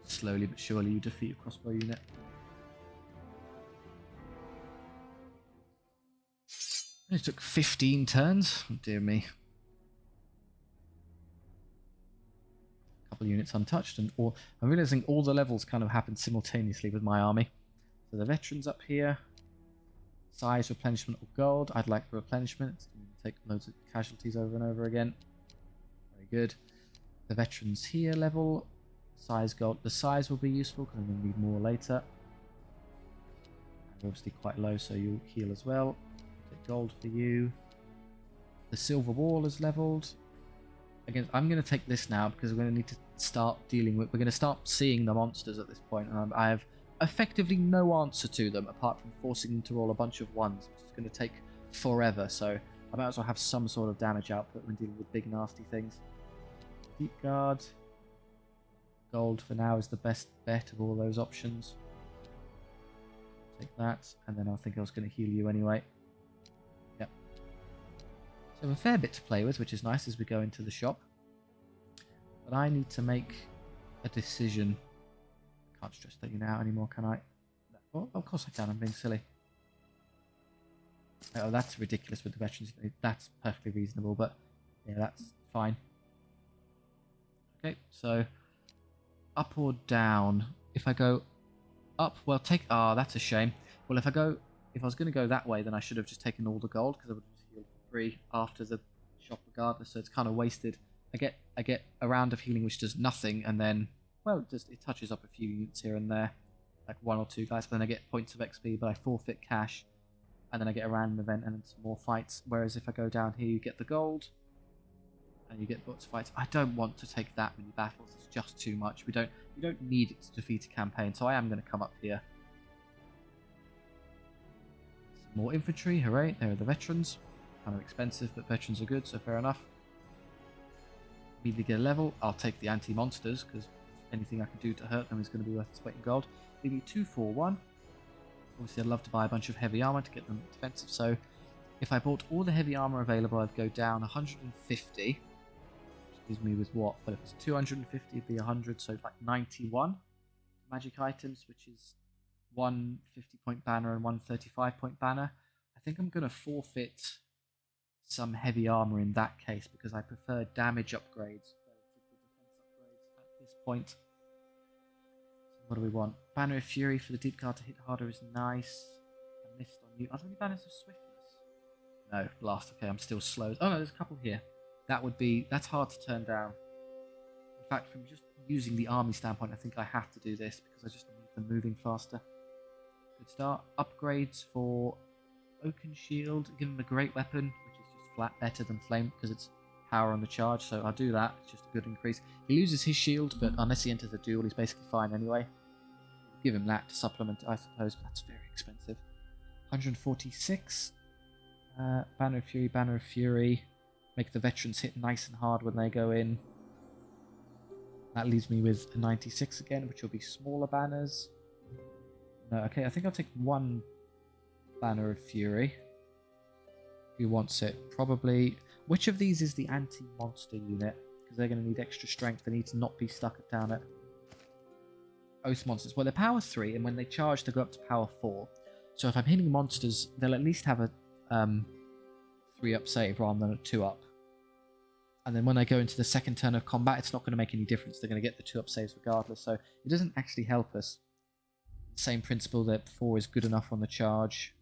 Slowly but surely you defeat a crossbow unit. It took 15 turns. Oh, dear me. A couple of units untouched, and all, I'm realizing all the levels kind of happened simultaneously with my army. So the veterans up here. Size, replenishment, or gold. I'd like replenishment. It's going to take loads of casualties over and over again. Very good. The veterans here level. Size gold. The size will be useful because I'm going to need more later. And obviously quite low, so you'll heal as well. Take gold for you. The silver wall is leveled. Again, I'm going to take this now because we're going to need to start dealing with... We're going to start seeing the monsters at this point. And I have effectively no answer to them apart from forcing them to roll a bunch of ones, which is going to take forever. So I might as well have some sort of damage output when dealing with big nasty things. Deep guard. Gold for now is the best bet of all those options. Take that, and then I think I was going to heal you anyway. Yep. So a fair bit to play with, which is nice as we go into the shop. But I need to make a decision. Can't stress that you now anymore, can I? Oh, of course I can, I'm being silly. Oh, that's ridiculous with the veterans. That's perfectly reasonable, but yeah, that's fine. Okay, so... Up or down? If I go up, well, take... Ah, that's a shame. Well, if I was going to go that way, then I should have just taken all the gold, because I would have just healed for free after the shop regardless, so it's kind of wasted. I get a round of healing which does nothing, and then, well, it touches up a few units here and there, like 1 or 2 guys, but then I get points of XP, but I forfeit cash, and then I get a random event and then some more fights, whereas if I go down here, you get the gold, and you get bots fights. I don't want to take that many battles. It's just too much. We don't need it to defeat a campaign, so I am going to come up here. Some more infantry, hooray! There are the veterans. Kind of expensive, but veterans are good, so fair enough. Immediately get a level. I'll take the anti-monsters because anything I can do to hurt them is going to be worth its weight in gold. Give me 241. Obviously, I'd love to buy a bunch of heavy armor to get them defensive. So, if I bought all the heavy armor available, I'd go down 150. Gives me with what? But if it's 250, it'd be 100, so like 91 magic items, which is 1 50-point banner and 1 35-point banner. I think I'm going to forfeit some heavy armor in that case because I prefer damage upgrades relative to defense upgrades at this point. So what do we want? Banner of Fury for the deep guard to hit harder is nice. I missed on you. Are there any banners of swiftness? No, blast. Okay, I'm still slow. Oh no, there's a couple here. That's hard to turn down. In fact, from just using the army standpoint, I think I have to do this because I just need them moving faster. Good start. Upgrades for Oaken Shield. Give him a great weapon, which is just flat better than Flame because it's power on the charge, so I'll do that. It's just a good increase. He loses his shield, but unless he enters a duel, he's basically fine anyway. Give him that to supplement, I suppose, but that's very expensive. 146. Banner of Fury, Banner of Fury. Make the veterans hit nice and hard when they go in. That leaves me with a 96 again, which will be smaller banners. No, okay, I think I'll take 1 Banner of Fury. Who wants it? Probably... Which of these is the anti-monster unit? Because they're going to need extra strength. They need to not be stuck down at Oath monsters. Well, they're power 3, and when they charge, they go up to power 4. So if I'm hitting monsters, they'll at least have a 3-up save rather than a 2-up. And then when they go into the second turn of combat, it's not going to make any difference. They're going to get the 2-up saves regardless, so it doesn't actually help us. Same principle that 4 is good enough on the charge.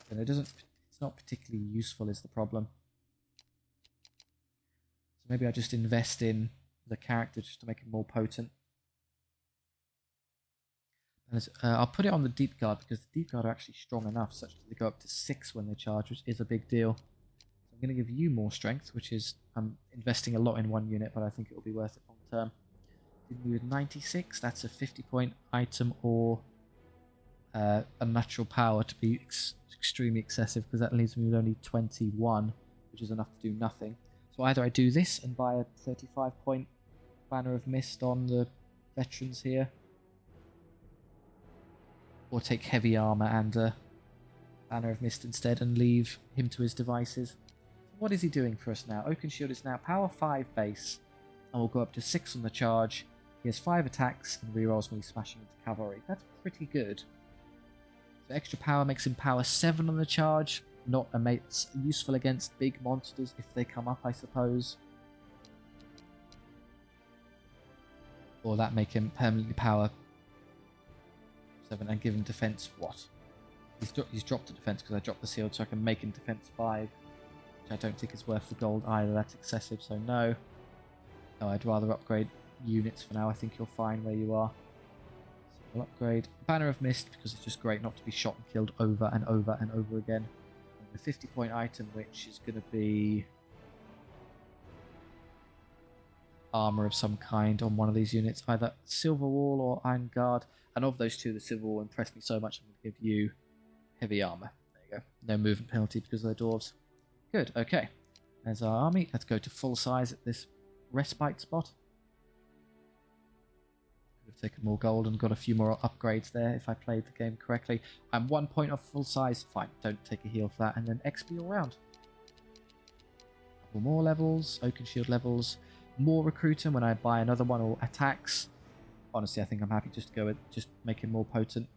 And it's not particularly useful is the problem. So maybe I just invest in the character just to make it more potent. And I'll put it on the deep guard because the deep guard are actually strong enough such that they go up to 6 when they charge, which is a big deal. So I'm going to give you more strength, which is I'm investing a lot in one unit, but I think it will be worth it long term. Did you with 96? That's a 50-point item or a natural power to be extremely excessive because that leaves me with only 21, which is enough to do nothing. So either I do this and buy a 35-point Banner of Mist on the veterans here, or take heavy armor and a Banner of Mist instead and leave him to his devices. What is he doing for us now? Oakenshield is now power 5 base and will go up to 6 on the charge. He has 5 attacks and rerolls when he's smashing into cavalry. That's pretty good. So extra power makes him power 7 on the charge. Not a mate's useful against big monsters if they come up, I suppose. Or that make him permanently power 7 and give him defense what? He's dropped to defense because I dropped the shield, so I can make him defense 5. Which I don't think is worth the gold either. That's excessive, so no. No, I'd rather upgrade units for now. I think you're fine where you are. So we'll upgrade Banner of Mist because it's just great not to be shot and killed over and over and over again. And the 50-point item, which is going to be armor of some kind on one of these units, either Silver Wall or Iron Guard. And of those two, the Silver Wall impressed me so much, I'm going to give you heavy armor. There you go. No movement penalty because of the Dwarves. Good, okay. There's our army. Let's go to full size at this respite spot. Could have taken more gold and got a few more upgrades there if I played the game correctly. I'm 1 point off full size. Fine, don't take a heal for that. And then XP all round. Couple more levels, Oakenshield levels. More recruiting when I buy another one or attacks. Honestly, I think I'm happy just to go with just make him more potent.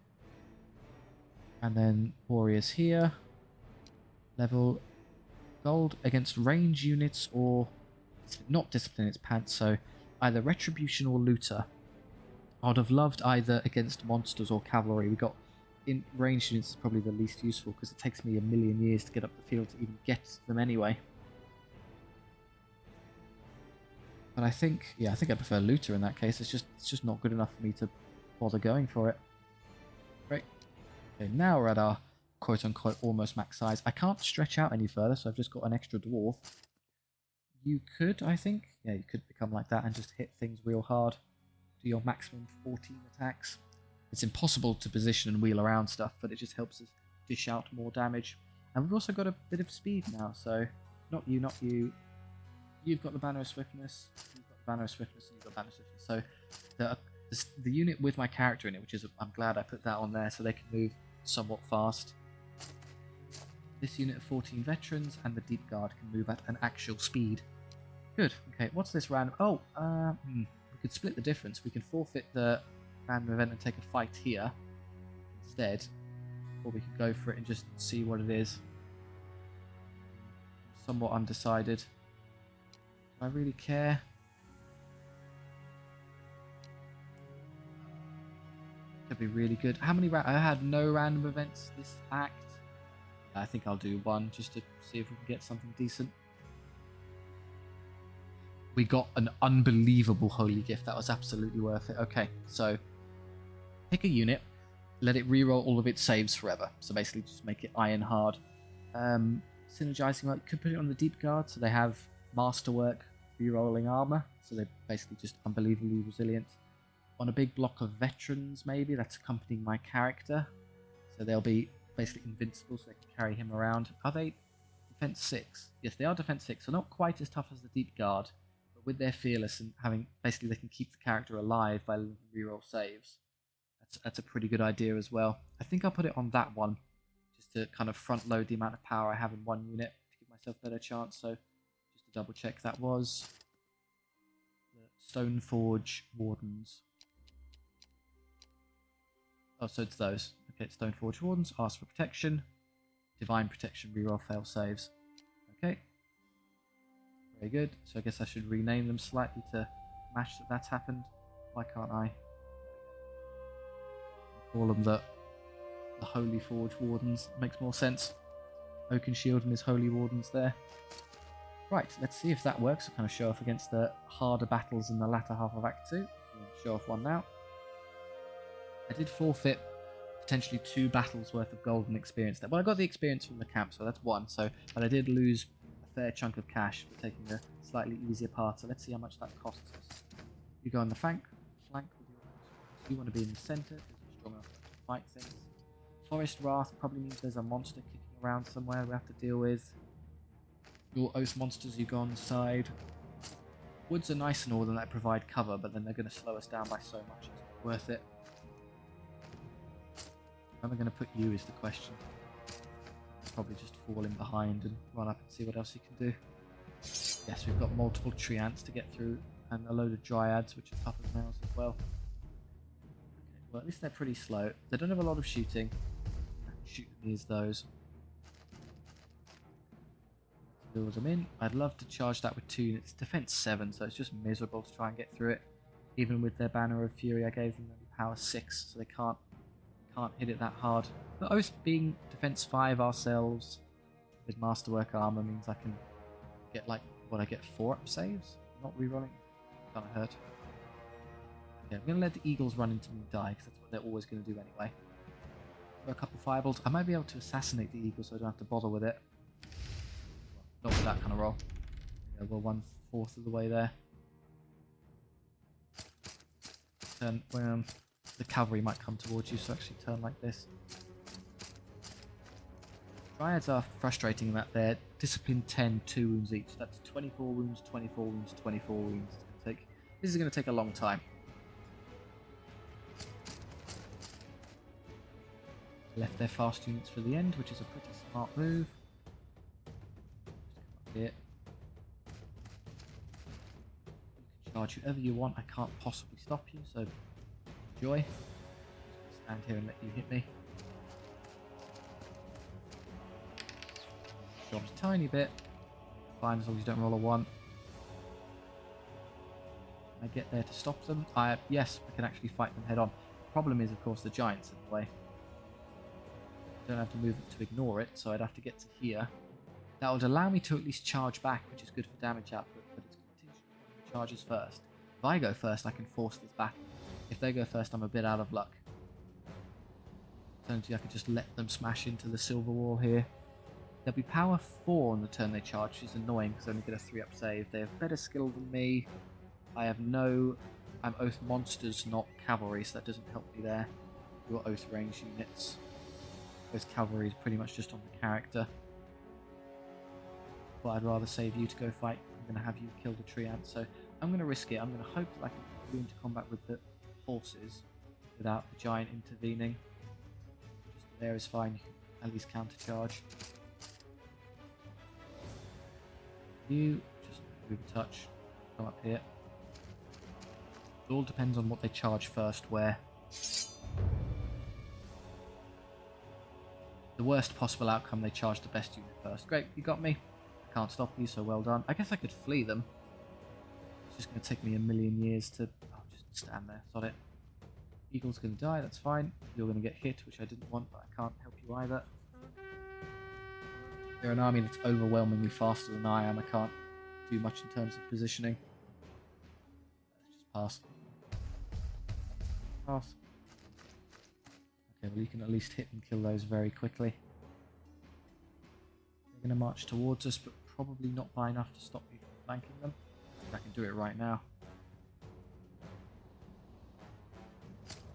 And then warriors here. Level gold against range units or not discipline, it's pants, so either retribution or looter. I'd have loved either against monsters or cavalry. We got in range units is probably the least useful because it takes me a million years to get up the field to even get them anyway. But I think, yeah, I think I prefer looter in that case. It's just not good enough for me to bother going for it. Great. Okay, now we're at our quote-unquote almost max size. I can't stretch out any further, so I've just got an extra dwarf. You could, I think, yeah, you could become like that and just hit things real hard. Do your maximum 14 attacks. It's impossible to position and wheel around stuff, but it just helps us dish out more damage. And we've also got a bit of speed now, so not you, not you. You've got the Banner of Swiftness, you've got the Banner of Swiftness, and you've got Banner of Swiftness. So the unit with my character in it, which is, I'm glad I put that on there so they can move somewhat fast. This unit of 14 veterans and the Deep Guard can move at an actual speed. Good. Okay, what's this random? Oh, we could split the difference. We can forfeit the random event and take a fight here instead. Or we could go for it and just see what it is. Somewhat undecided. Do I really care? Could be really good. How many I had no random events this act. I think I'll do one just to see if we can get something decent. We got an unbelievable holy gift. That was absolutely worth it. Okay, so pick a unit, let it reroll all of its saves forever. So basically just make it iron hard. Synergizing, like, could put it on the Deep Guard so they have masterwork rerolling armor. So they're basically just unbelievably resilient. On a big block of veterans, maybe, that's accompanying my character. So they'll be basically invincible, so they can carry him around. Are they defense 6? Yes, they are defense 6, so not quite as tough as the Deep Guard, but with their fearless and having, basically they can keep the character alive by reroll saves. That's a pretty good idea as well. I think I'll put it on that one, just to kind of front load the amount of power I have in one unit to give myself a better chance. So just to double check, that was the Stoneforge Wardens. Oh, so it's those. Okay, Stoneforge Wardens, ask for protection. Divine protection, reroll fail saves. Okay. Very good. So I guess I should rename them slightly to match that that's happened. Why can't I? Call them the Holy Forge Wardens. Makes more sense. Oakenshield and his Holy Wardens there. Right, let's see if that works. I'll kind of show off against the harder battles in the latter half of Act 2. Show off one now. I did forfeit potentially 2 battles worth of golden experience there. Well, I got the experience from the camp, so that's 1. So, but I did lose a fair chunk of cash for taking the slightly easier path. So let's see how much that costs us. You go on the flank with your... You want to be in the centre because you're strong enough to fight things. Forest Wrath probably means there's a monster kicking around somewhere we have to deal with. Your Oath monsters, you go on the side. Woods are nice and all, and they provide cover, but then they're going to slow us down by so much. It's not worth it. Where am I going to put you is the question. Probably just fall in behind and run up and see what else you can do. Yes, we've got multiple tree ants to get through, and a load of dryads, which are tough as nails as well. Okay, well, at least they're pretty slow. They don't have a lot of shooting. Shooting these those. Lure them in. I'd love to charge that with 2 units. Defense 7, so it's just miserable to try and get through it. Even with their Banner of Fury, I gave them only power 6, so they can't hit it that hard. But Oath being defense 5 ourselves with Masterwork armor means I can get like what I get 4 up saves. Not rerolling. Kind of hurt. Okay, I'm gonna let the eagles run into me and die because that's what they're always going to do anyway. For a couple fireballs, I might be able to assassinate the eagle so I don't have to bother with it. Not with that kind of roll. Yeah, we're 1/4 of the way there. Turn when the cavalry might come towards you, so actually turn like this. Dryads are frustrating in that they're discipline 10, 2 wounds each. That's 24 wounds, 24 wounds, 24 wounds. This is going to take a long time. Left their fast units for the end, which is a pretty smart move. Here. You can charge whoever you want. I can't possibly stop you, so enjoy. Just stand here and let you hit me. Shot a tiny bit. Fine, as long as you don't roll a 1. Can I get there to stop them? Yes, I can actually fight them head on. Problem is, of course, the giants in the way. I don't have to move to ignore it, so I'd have to get to here. That would allow me to at least charge back, which is good for damage output, but it's contingent on charges first. If I go first, I can force this battle. If they go first, I'm a bit out of luck. Alternatively, I could just let them smash into the silver wall here. They'll be power 4 on the turn they charge, which is annoying because they only get a 3-up save. They have better skill than me. I have no... I'm Oath monsters, not cavalry, so that doesn't help me there. Your Oath range units. Oath cavalry is pretty much just on the character. But I'd rather save you to go fight. I'm going to have you kill the tree ant, so I'm going to risk it. I'm going to hope that I can go into combat with the horses without the giant intervening. Just there is fine. You can at least counter charge. You just move a touch. Come up here. It all depends on what they charge first, where. The worst possible outcome, they charge the best unit first. Great, you got me. I can't stop you, so well done. I guess I could flee them. It's just going to take me a million years to... Oh, just stand there, sod it. Eagle's going to die, that's fine. You're going to get hit, which I didn't want, but I can't help you either. They're an army that's overwhelmingly faster than I am. I can't do much in terms of positioning. Let's just pass. Pass. Okay, well you can at least hit and kill those very quickly. They're going to march towards us, but probably not by enough to stop me from flanking them. I can do it right now.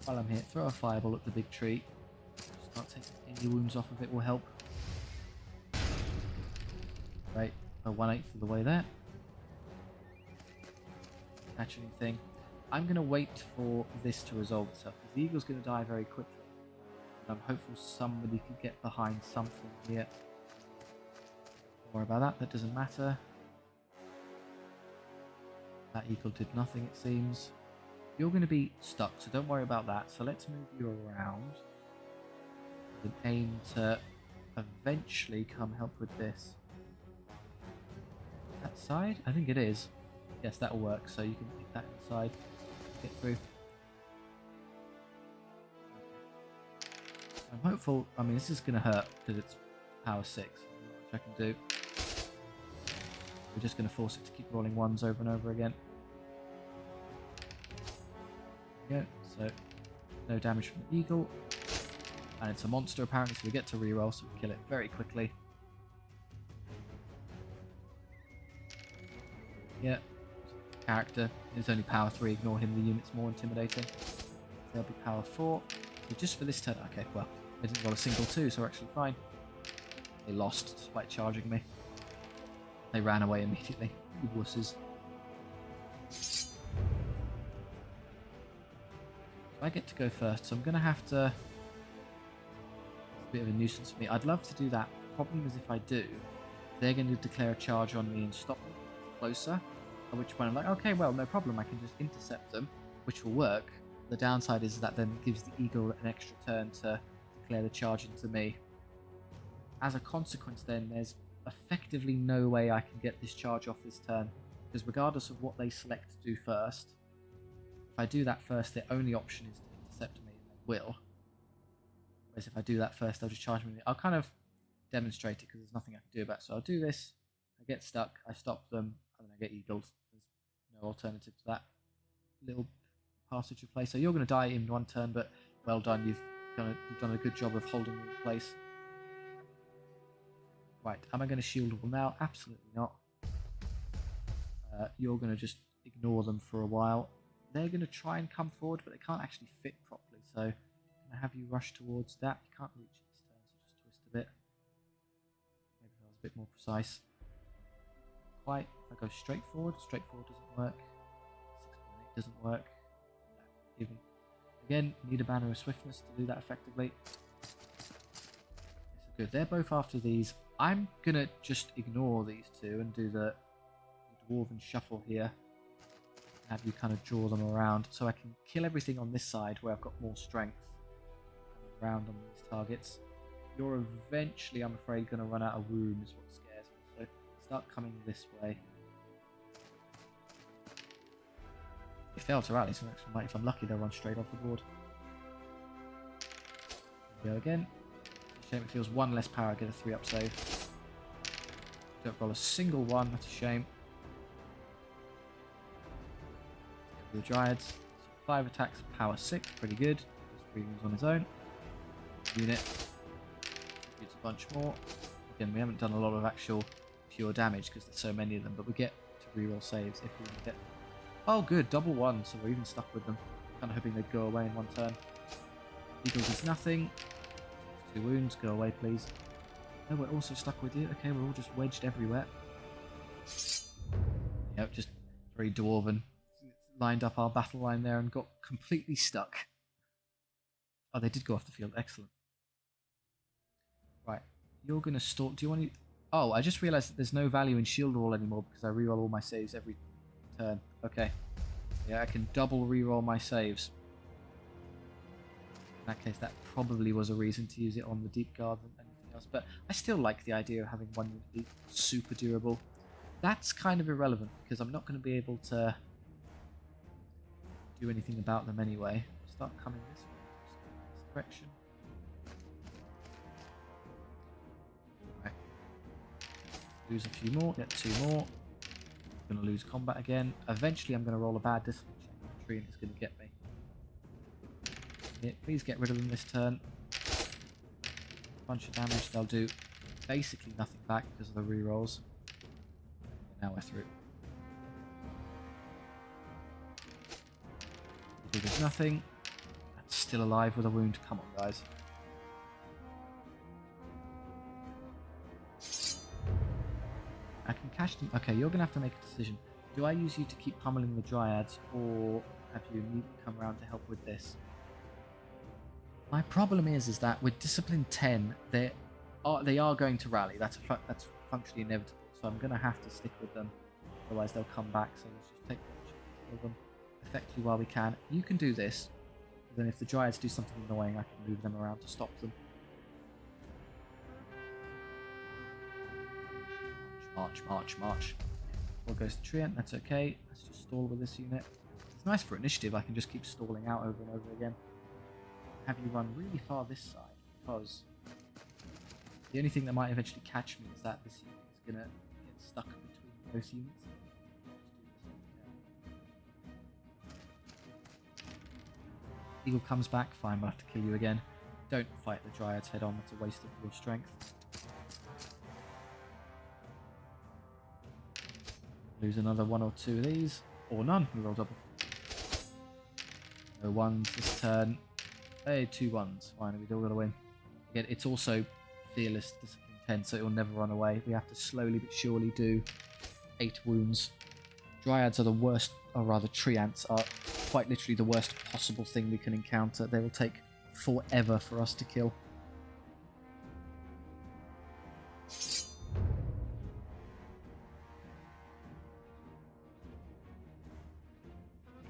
While I'm here, throw a fireball at the big tree. Start taking any wounds off of it will help. Right, 1/8 of the way there. Catch anything. I'm going to wait for this to resolve itself, because the eagle's going to die very quickly. And I'm hopeful somebody could get behind something here. Don't worry about that, that doesn't matter. That eagle did nothing, it seems. You're going to be stuck, so don't worry about that. So let's move you around. With an aim to eventually come help with this. that side? I think it is. Yes, that'll work. So you can hit that inside, get through. So I'm hopeful. I mean, this is going to hurt because it's power 6. Which I can do. We're just going to force it to keep rolling 1s over and over again. There we go. So no damage from the eagle. And it's a monster apparently, so we get to reroll, so we kill it very quickly. Yeah. Character is only power 3, ignore him, the unit's more intimidating. They'll be power 4. So just for this turn, okay, well, they didn't roll a single 2, so we're actually fine. They lost despite charging me. They ran away immediately, you wusses. So I get to go first, so I'm going to have to... It's a bit of a nuisance for me. I'd love to do that. Problem is if I do, they're going to declare a charge on me and stop me closer. At which point I'm like, okay, well, no problem. I can just intercept them, which will work. The downside is that then it gives the eagle an extra turn to declare the charge into me. As a consequence, then, there's effectively no way I can get this charge off this turn. Because regardless of what they select to do first, if I do that first, their only option is to intercept me, and they will. Whereas if I do that first, they'll just charge me. I'll kind of demonstrate it because there's nothing I can do about it. So I'll do this, I get stuck, I stop them, and then I get eagles. There's no alternative to that little passage of play. So you're going to die in one turn, but well done. You've done a good job of holding me in place. Right, am I going to shield wall now? Absolutely not. You're going to just ignore them for a while. They're going to try and come forward, but they can't actually fit properly. So I'm going to have you rush towards that. You can't reach it this turn, so just twist a bit. Maybe if I was a bit more precise. Quite. If I go straight forward doesn't work. 6.8 doesn't work. No, even. Again, need a banner of swiftness to do that effectively. This is good. They're both after these. I'm going to just ignore these two and do the dwarven shuffle here. Have you kind of draw them around so I can kill everything on this side where I've got more strength around on these targets. You're eventually, I'm afraid, going to run out of room is what scares me. So start coming this way. They fail to rally, so actually, if I'm lucky, they'll run straight off the board. Go again. Shame it feels 1 less power, get a 3-up save. Don't roll a single 1, that's a shame. The Dryads, so 5 attacks, power 6, pretty good. There's 3 moves on his own. Unit gets a bunch more. Again, we haven't done a lot of actual pure damage because there's so many of them, but we get to reroll saves if we get. Oh, good, double 1, so we're even stuck with them. Kind of hoping they'd go away in one turn. Eagle does nothing. 2 wounds, go away, please. No, we're also stuck with you. Okay, we're all just wedged everywhere. Yep, just very dwarven. Lined up our battle line there and got completely stuck. Oh, they did go off the field. Excellent. Right. You're going to stalk. Do you want to... Oh, I just realised that there's no value in shield roll anymore because I reroll all my saves every turn. Okay. Yeah, I can double reroll my saves. In that case, that probably was a reason to use it on the deep guard than anything else. But I still like the idea of having one unit be super durable. That's kind of irrelevant because I'm not going to be able to do anything about them anyway. Start coming this way, this direction. Right. Lose a few more, get 2 more. I'm going to lose combat again. Eventually I'm going to roll a bad discipline check on the tree and it's going to get me. Yeah, please get rid of them this turn. Bunch of damage, they'll do basically nothing back because of the rerolls. Now we're through. There's nothing. That's still alive with a wound. Come on, guys. I can cash them. Okay, you're going to have to make a decision. Do I use you to keep pummeling the Dryads, or have you immediately come around to help with this? My problem is that with Discipline 10, they are going to rally. That's functionally inevitable. So I'm going to have to stick with them. Otherwise, they'll come back. So let's just take them effectively while we can. You can do this. Then if the Dryads do something annoying, I can move them around to stop them. March, march, march. Or goes to Treant, that's okay. Let's just stall with this unit. It's nice for initiative, I can just keep stalling out over and over again. Have you run really far this side, because the only thing that might eventually catch me is that this unit is going to get stuck between both units. Eagle comes back, fine, we'll have to kill you again. Don't fight the Dryads head on, it's a waste of your strength. Lose another one or two of these, or none, we roll double. No ones this turn. Hey, 2 1s, fine, we're still going to win. Again, it's also fearless, discipline 10, so it will never run away. We have to slowly but surely do 8 wounds. Dryads are the worst, or rather Treants are quite literally the worst possible thing we can encounter. They will take forever for us to kill.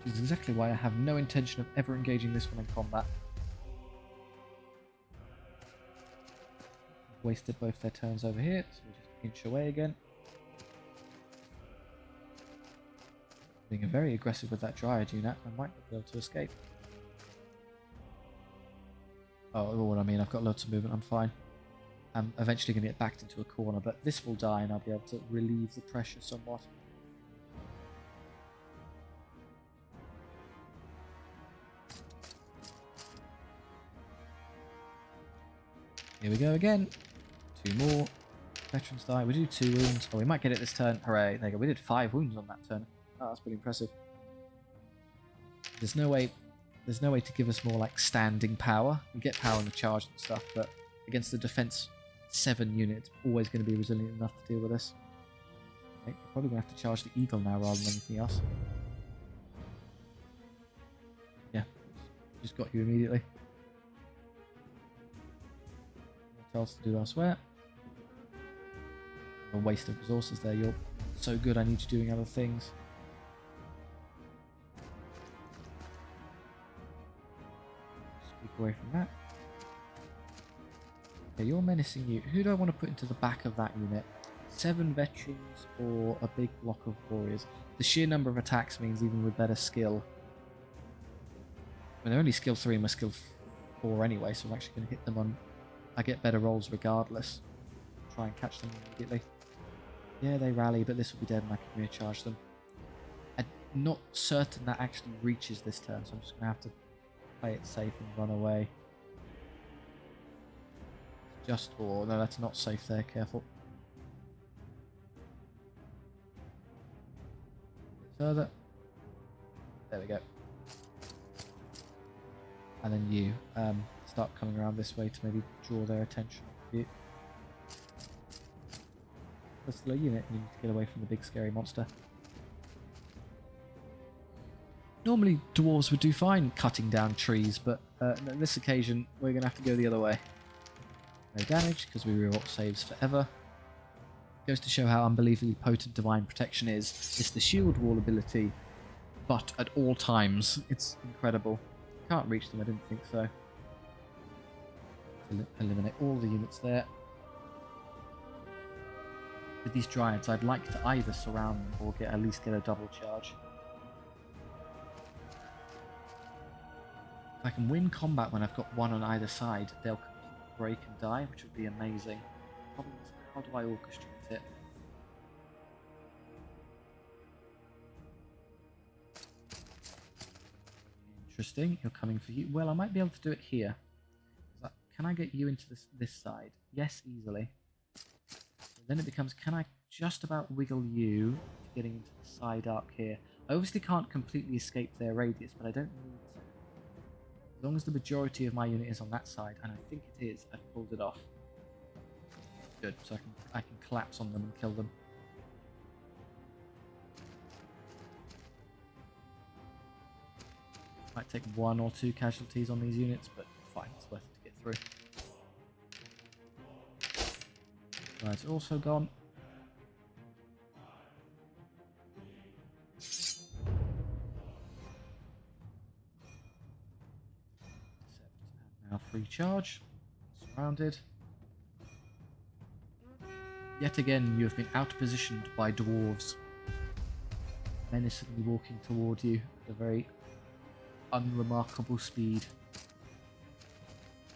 Which is exactly why I have no intention of ever engaging this one in combat. Wasted both their turns over here, so we just inch away again. Being very aggressive with that Dryad unit, I might not be able to escape. Oh, what I mean, I've got loads of movement, I'm fine. I'm eventually going to get backed into a corner, but this will die and I'll be able to relieve the pressure somewhat. Here we go again. 2 more. Veterans die. We do 2 wounds. Oh, we might get it this turn. Hooray. There you go. We did 5 wounds on that turn. Oh, that's pretty impressive. There's no way to give us more like standing power. We get power in the charge and stuff, but against the defense 7 unit, it's always going to be resilient enough to deal with us. Okay, we're probably going to have to charge the eagle now rather than anything else. Yeah, just got you immediately. What else to do elsewhere? A waste of resources there. You're so good, I need you doing other things. Speak away from that. Okay, you're menacing you. Who do I want to put into the back of that unit? 7 veterans or a big block of warriors? The sheer number of attacks means even with better skill. I mean, they're only skill 3 and we're skill 4 anyway, so I'm actually going to hit them on... I get better rolls regardless. Try and catch them immediately. Yeah, they rally, but this will be dead and I can recharge them. I'm not certain that actually reaches this turn, so I'm just going to have to play it safe and run away. Just... oh, no, that's not safe there, careful. Further. There we go. And then you start coming around this way to maybe draw their attention to you. That's still a unit, you need to get away from the big scary monster. Normally dwarves would do fine cutting down trees, but on this occasion we're going to have to go the other way. No damage, because we reroll saves forever. Goes to show how unbelievably potent Divine Protection is. It's the shield wall ability, but at all times. It's incredible. Can't reach them, I didn't think so. Eliminate all the units there. With these Dryads, I'd like to either surround them or at least get a double charge. If I can win combat when I've got one on either side, they'll completely break and die, which would be amazing. Problem is, how do I orchestrate it? Interesting, you're coming for you. Well, I might be able to do it here. Can I get you into this side? Yes, easily. So then it becomes, can I just about wiggle you to getting into the side arc here? I obviously can't completely escape their radius, but I don't need to. As long as the majority of my unit is on that side, and I think it is, I've pulled it off. Good, so I can collapse on them and kill them. Might take 1 or 2 casualties on these units, but fine, it's worth it to get through. Right, it's also gone. Now free charge. Surrounded. Yet again, you have been outpositioned by dwarves. menacingly walking toward you at a very unremarkable speed.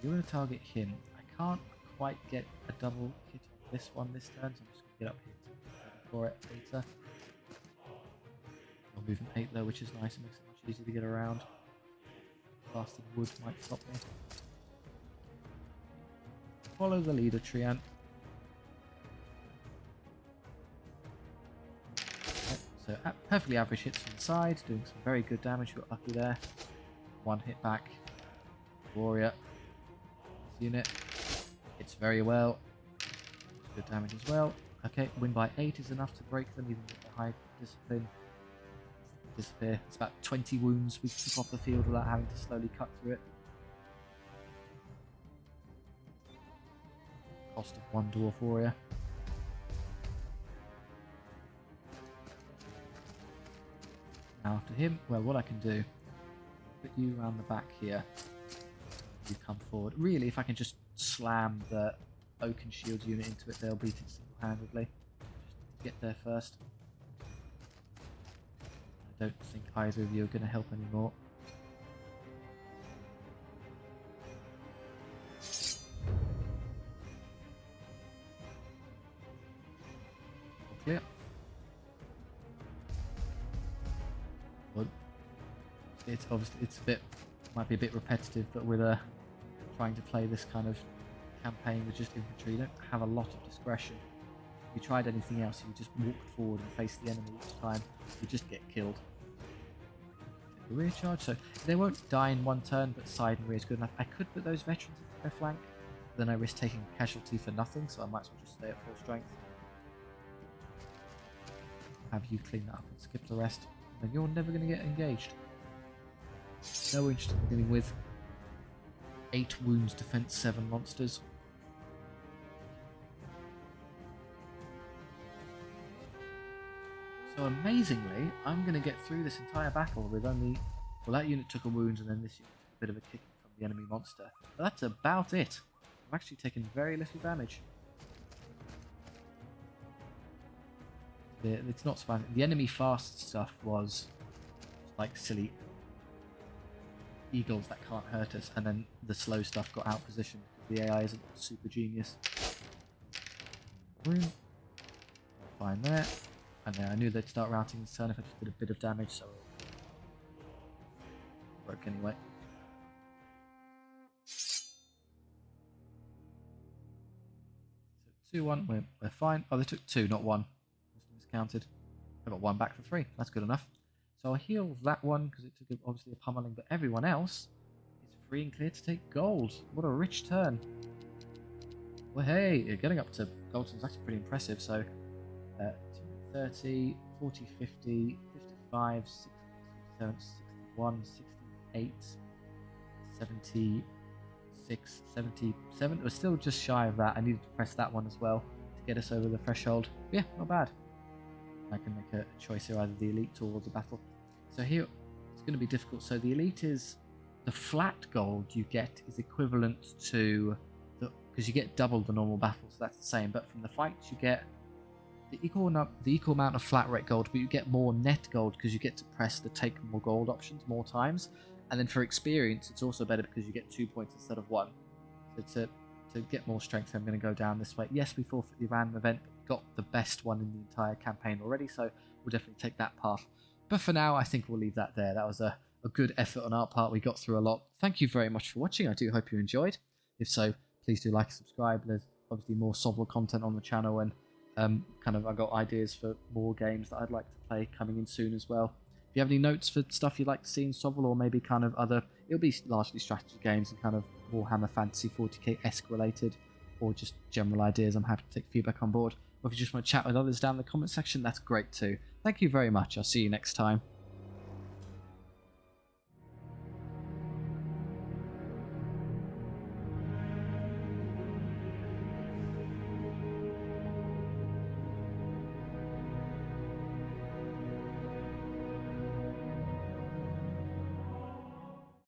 You're going to target him. I can't quite get a double hit on this one this turn, so I'm just going to get up here to ready for it later. I'll movement 8 though, which is nice. It makes it much easier to get around. Blasted wood might stop me. Follow the leader, Triant. Okay, so perfectly average hits from the side, doing some very good damage. You got lucky there. One hit back. Warrior. This unit hits very well. Good damage as well. Okay, win by 8 is enough to break them, even with the high discipline. Disappear. It's about 20 wounds we keep off the field without having to slowly cut through it. Cost of 1 Dwarf Warrior. Now after him, well, what I can do, put you around the back here. You come forward. Really, if I can just slam the Oak and Shield unit into it, they'll beat it single-handedly. Just get there first. I don't think either of you are going to help anymore. All clear. Well, it's obviously might be a bit repetitive, but with trying to play this kind of campaign with just infantry, you don't have a lot of discretion. If you tried anything else, you just walked forward and faced the enemy each time, you just get killed. Take the rear charge, so they won't die in one turn, but side and rear is good enough. I could put those veterans into their flank, but then I risk taking a casualty for nothing, so I might as well just stay at full strength. Have you clean that up and skip the rest, and you're never going to get engaged. No interest in dealing with 8 wounds, defense 7 monsters. So amazingly, I'm going to get through this entire battle with only... Well, that unit took a wound, and then this unit took a bit of a kick from the enemy monster. But that's about it. I've actually taken very little damage. It's not surprising. The enemy fast stuff was like silly eagles that can't hurt us, and then the slow stuff got out positioned. The AI isn't super genius. Fine there. And then I knew they'd start routing this turn if I just did a bit of damage, so it broke anyway. So 2-1, we're fine. Oh, they took 2, not 1. Must have miscounted. I got 1 back for 3. That's good enough. So I'll heal that one because it took obviously a pummeling, but everyone else is free and clear to take gold. What a rich turn. Well, hey, getting up to gold is actually pretty impressive. So 30, 40, 50, 55, 67, 61, 68, 76, 77. We're still just shy of that. I needed to press that one as well to get us over the threshold. Yeah, not bad. I can make a choice here, either the elite or the battle. So here, it's going to be difficult. So the elite is, the flat gold you get is equivalent to, because you get double the normal battle, so that's the same. But from the fights you get the equal amount of flat rate gold, but you get more net gold because you get to press the take more gold options more times. And then for experience, it's also better because you get 2 points instead of 1. So to get more strength, I'm going to go down this way. Yes, we forfeit the random event, but we got the best one in the entire campaign already, so we'll definitely take that path. But for now, I think we'll leave that there. That was a good effort on our part. We got through a lot. Thank you very much for watching. I do hope you enjoyed. If so, please do like and subscribe. There's obviously more SOVL content on the channel, and I've got ideas for more games that I'd like to play coming in soon as well. If you have any notes for stuff you'd like to see in SOVL, or maybe it'll be largely strategy games and kind of Warhammer Fantasy 40k-esque related, or just general ideas, I'm happy to take feedback on board. Or if you just want to chat with others down in the comment section, that's great too. Thank you very much. I'll see you next time.